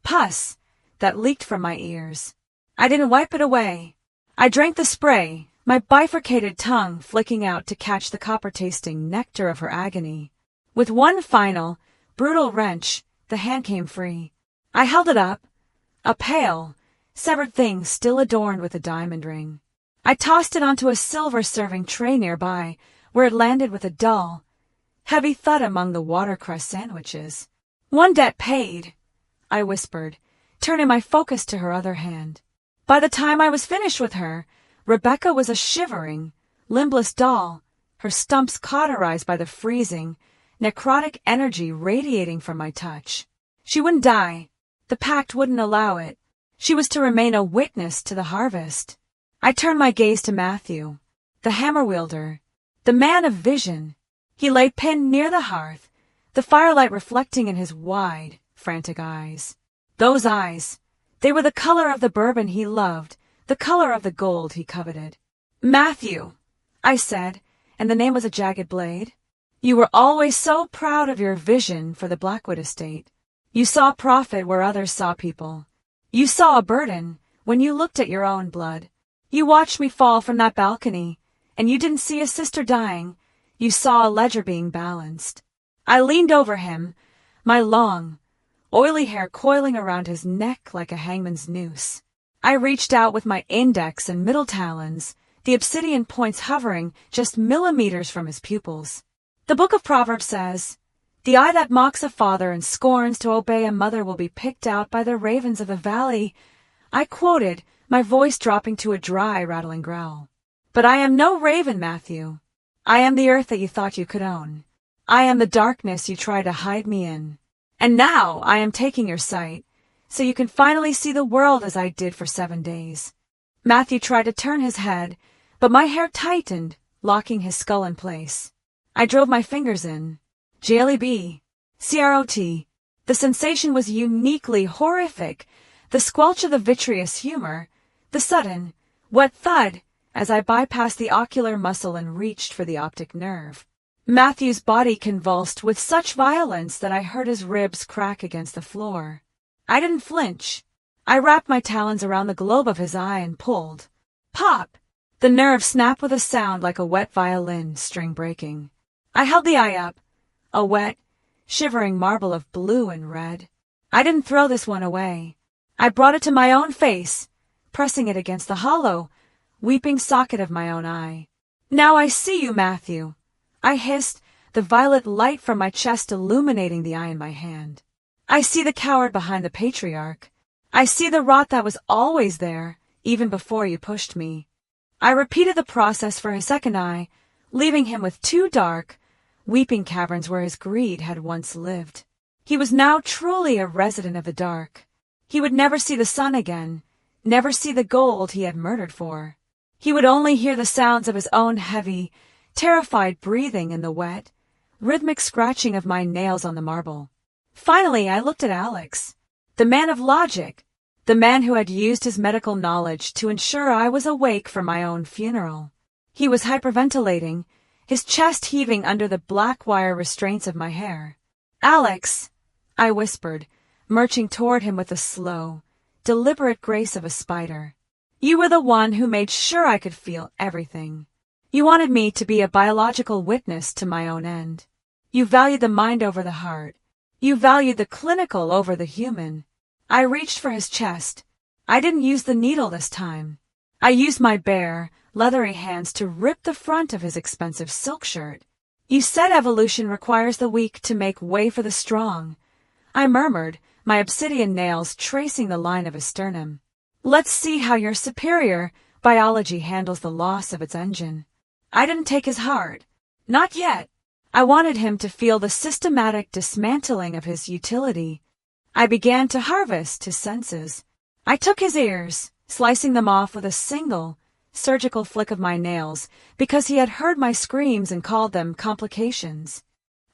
pus that leaked from my ears. I didn't wipe it away. I drank the spray, my bifurcated tongue flicking out to catch the copper-tasting nectar of her agony. With one final, brutal wrench, the hand came free. I held it up, a pale, severed thing still adorned with a diamond ring. I tossed it onto a silver serving tray nearby, where it landed with a dull, heavy thud among the watercress sandwiches. One debt paid, I whispered, turning my focus to her other hand. By the time I was finished with her, Rebecca was a shivering, limbless doll, her stumps cauterized by the freezing, necrotic energy radiating from my touch. She wouldn't die. The pact wouldn't allow it. She was to remain a witness to the harvest. I turned my gaze to Matthew, the hammer wielder, the man of vision. He lay pinned near the hearth, the firelight reflecting in his wide, frantic eyes. Those eyes, they were the color of the bourbon he loved, the color of the gold he coveted. Matthew, I said, and the name was a jagged blade. You were always so proud of your vision for the Blackwood estate. You saw profit where others saw people. You saw a burden when you looked at your own blood. You watched me fall from that balcony, and you didn't see a sister dying. You saw a ledger being balanced. I leaned over him, my long, oily hair coiling around his neck like a hangman's noose. I reached out with my index and middle talons, the obsidian points hovering just millimeters from his pupils. The book of Proverbs says, "The eye that mocks a father and scorns to obey a mother will be picked out by the ravens of the valley." I quoted, my voice dropping to a dry, rattling growl. But I am no raven, Matthew. I am the earth that you thought you could own. I am the darkness you tried to hide me in. And now I am taking your sight, so you can finally see the world as I did for 7 days. Matthew tried to turn his head, but my hair tightened, locking his skull in place. I drove my fingers in. JLEB. CROT. The sensation was uniquely horrific, the squelch of the vitreous humor, the sudden, wet thud as I bypassed the ocular muscle and reached for the optic nerve. Matthew's body convulsed with such violence that I heard his ribs crack against the floor. I didn't flinch. I wrapped my talons around the globe of his eye and pulled. Pop! The nerve snapped with a sound like a wet violin string breaking. I held the eye up, a wet, shivering marble of blue and red. I didn't throw this one away. I brought it to my own face, pressing it against the hollow, weeping socket of my own eye. "Now I see you, Matthew," I hissed, the violet light from my chest illuminating the eye in my hand. "I see the coward behind the patriarch. I see the rot that was always there, even before you pushed me." I repeated the process for his second eye, leaving him with 2 dark, weeping caverns where his greed had once lived. He was now truly a resident of the dark. He would never see the sun again, never see the gold he had murdered for. He would only hear the sounds of his own heavy, terrified breathing in the wet, rhythmic scratching of my nails on the marble. Finally, I looked at Alex, the man of logic, the man who had used his medical knowledge to ensure I was awake for my own funeral. He was hyperventilating, his chest heaving under the black wire restraints of my hair. "Alex," I whispered, marching toward him with the slow, deliberate grace of a spider. "You were the one who made sure I could feel everything. You wanted me to be a biological witness to my own end. You valued the mind over the heart. You valued the clinical over the human." I reached for his chest. I didn't use the needle this time. I used my bare, leathery hands to rip the front of his expensive silk shirt. "You said evolution requires the weak to make way for the strong," I murmured, my obsidian nails tracing the line of his sternum. Let's see how your superior biology handles the loss of its engine. I didn't take his heart. Not yet. I wanted him to feel the systematic dismantling of his utility. I began to harvest his senses. I took his ears, slicing them off with a single, surgical flick of my nails because he had heard my screams and called them complications.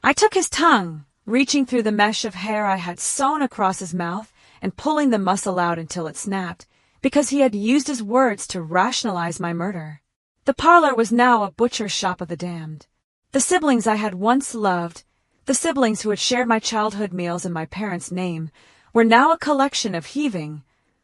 I took his tongue, reaching through the mesh of hair I had sewn across his mouth and pulling the muscle out until it snapped, because he had used his words to rationalize my murder. The parlor was now a butcher's shop of the damned. The siblings I had once loved, the siblings who had shared my childhood meals in my parents' name, were now a collection of heaving,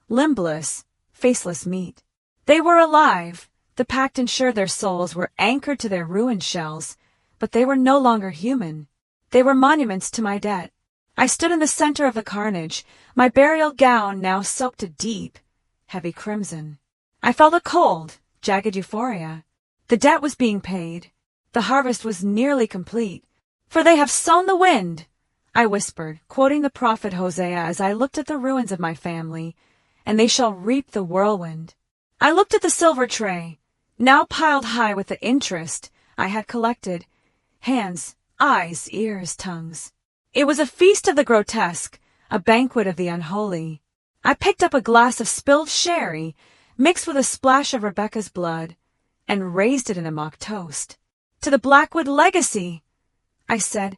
limbless, faceless meat. They were alive. The pact ensured their souls were anchored to their ruined shells, but they were no longer human. They were monuments to my debt. I stood in the center of the carnage, my burial gown now soaked a deep, heavy crimson. I felt a cold, jagged euphoria. The debt was being paid. The harvest was nearly complete. For they have sown the wind, I whispered, quoting the prophet Hosea as I looked at the ruins of my family, and they shall reap the whirlwind. I looked at the silver tray, now piled high with the interest I had collected. Hands, eyes, ears, tongues. It was a feast of the grotesque, a banquet of the unholy. I picked up a glass of spilled sherry, mixed with a splash of Rebecca's blood, and raised it in a mock toast. To the Blackwood legacy, I said,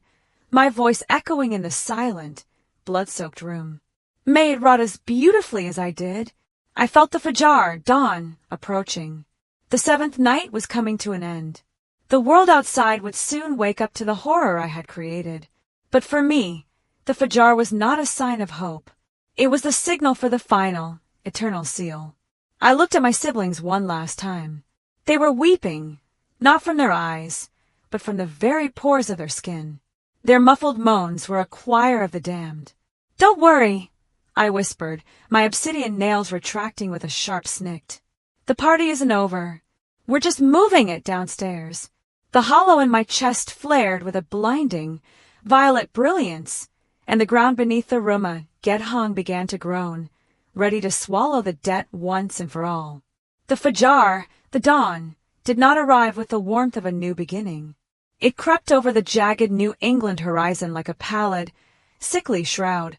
my voice echoing in the silent, blood-soaked room. May it rot as beautifully as I did. I felt the Fajar, dawn, approaching. The seventh night was coming to an end. The world outside would soon wake up to the horror I had created. But for me, the Fajar was not a sign of hope. It was the signal for the final, eternal seal. I looked at my siblings one last time. They were weeping, not from their eyes, but from the very pores of their skin. Their muffled moans were a choir of the damned. Don't worry, I whispered, my obsidian nails retracting with a sharp snick. The party isn't over. We're just moving it downstairs. The hollow in my chest flared with a blinding, violet brilliance, and the ground beneath the room Gedhong began to groan, ready to swallow the debt once and for all. The Fajar, the dawn, did not arrive with the warmth of a new beginning. It crept over the jagged New England horizon like a pallid, sickly shroud,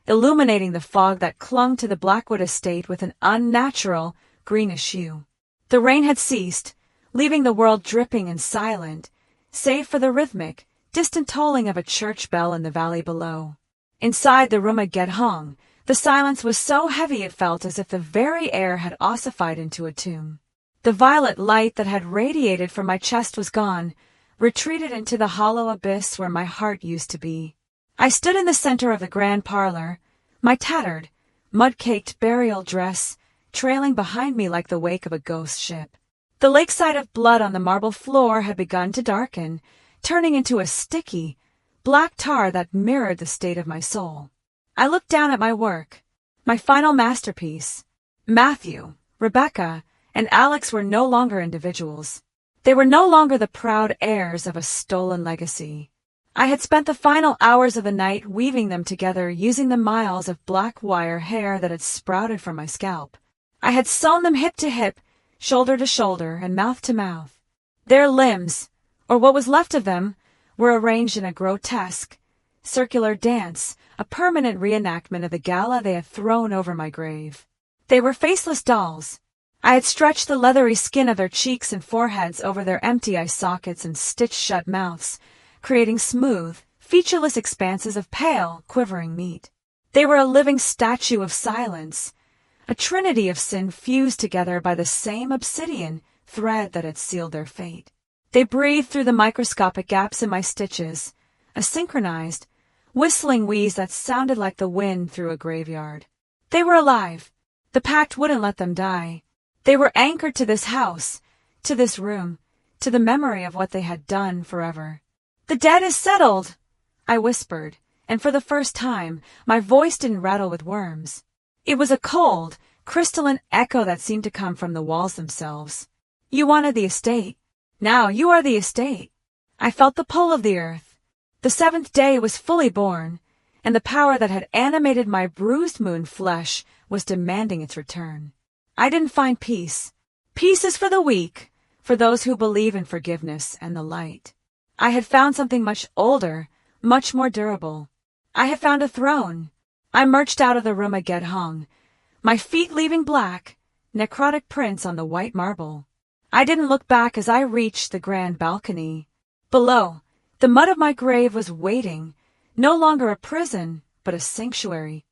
illuminating the fog that clung to the Blackwood estate with an unnatural, greenish hue. The rain had ceased, leaving the world dripping and silent, save for the rhythmic, distant tolling of a church bell in the valley below. Inside the room Gedhong, the silence was so heavy it felt as if the very air had ossified into a tomb. The violet light that had radiated from my chest was gone, retreated into the hollow abyss where my heart used to be. I stood in the center of the grand parlor, my tattered, mud-caked burial dress trailing behind me like the wake of a ghost ship. The lakeside of blood on the marble floor had begun to darken, turning into a sticky, black tar that mirrored the state of my soul. I looked down at my work, my final masterpiece. Matthew, Rebecca, and Alex were no longer individuals. They were no longer the proud heirs of a stolen legacy. I had spent the final hours of the night weaving them together using the miles of black wire hair that had sprouted from my scalp. I had sewn them hip to hip, shoulder to shoulder, and mouth to mouth. Their limbs, or what was left of them, were arranged in a grotesque, circular dance, a permanent reenactment of the gala they had thrown over my grave. They were faceless dolls. I had stretched the leathery skin of their cheeks and foreheads over their empty eye sockets and stitched shut mouths, creating smooth, featureless expanses of pale, quivering meat. They were a living statue of silence, a trinity of sin fused together by the same obsidian thread that had sealed their fate. They breathed through the microscopic gaps in my stitches, a synchronized, whistling wheeze that sounded like the wind through a graveyard. They were alive. The pact wouldn't let them die. They were anchored to this house, to this room, to the memory of what they had done forever. The debt is settled, I whispered, and for the first time, my voice didn't rattle with worms. It was a cold, crystalline echo that seemed to come from the walls themselves. You wanted the estate. Now you are the estate. I felt the pull of the earth. The seventh day was fully born, and the power that had animated my bruised moon flesh was demanding its return. I didn't find peace. Peace is for the weak, for those who believe in forgiveness and the light. I had found something much older, much more durable. I had found a throne. I marched out of the room Aged hung, my feet leaving black, necrotic prints on the white marble. I didn't look back as I reached the grand balcony. Below, the mud of my grave was waiting, no longer a prison, but a sanctuary.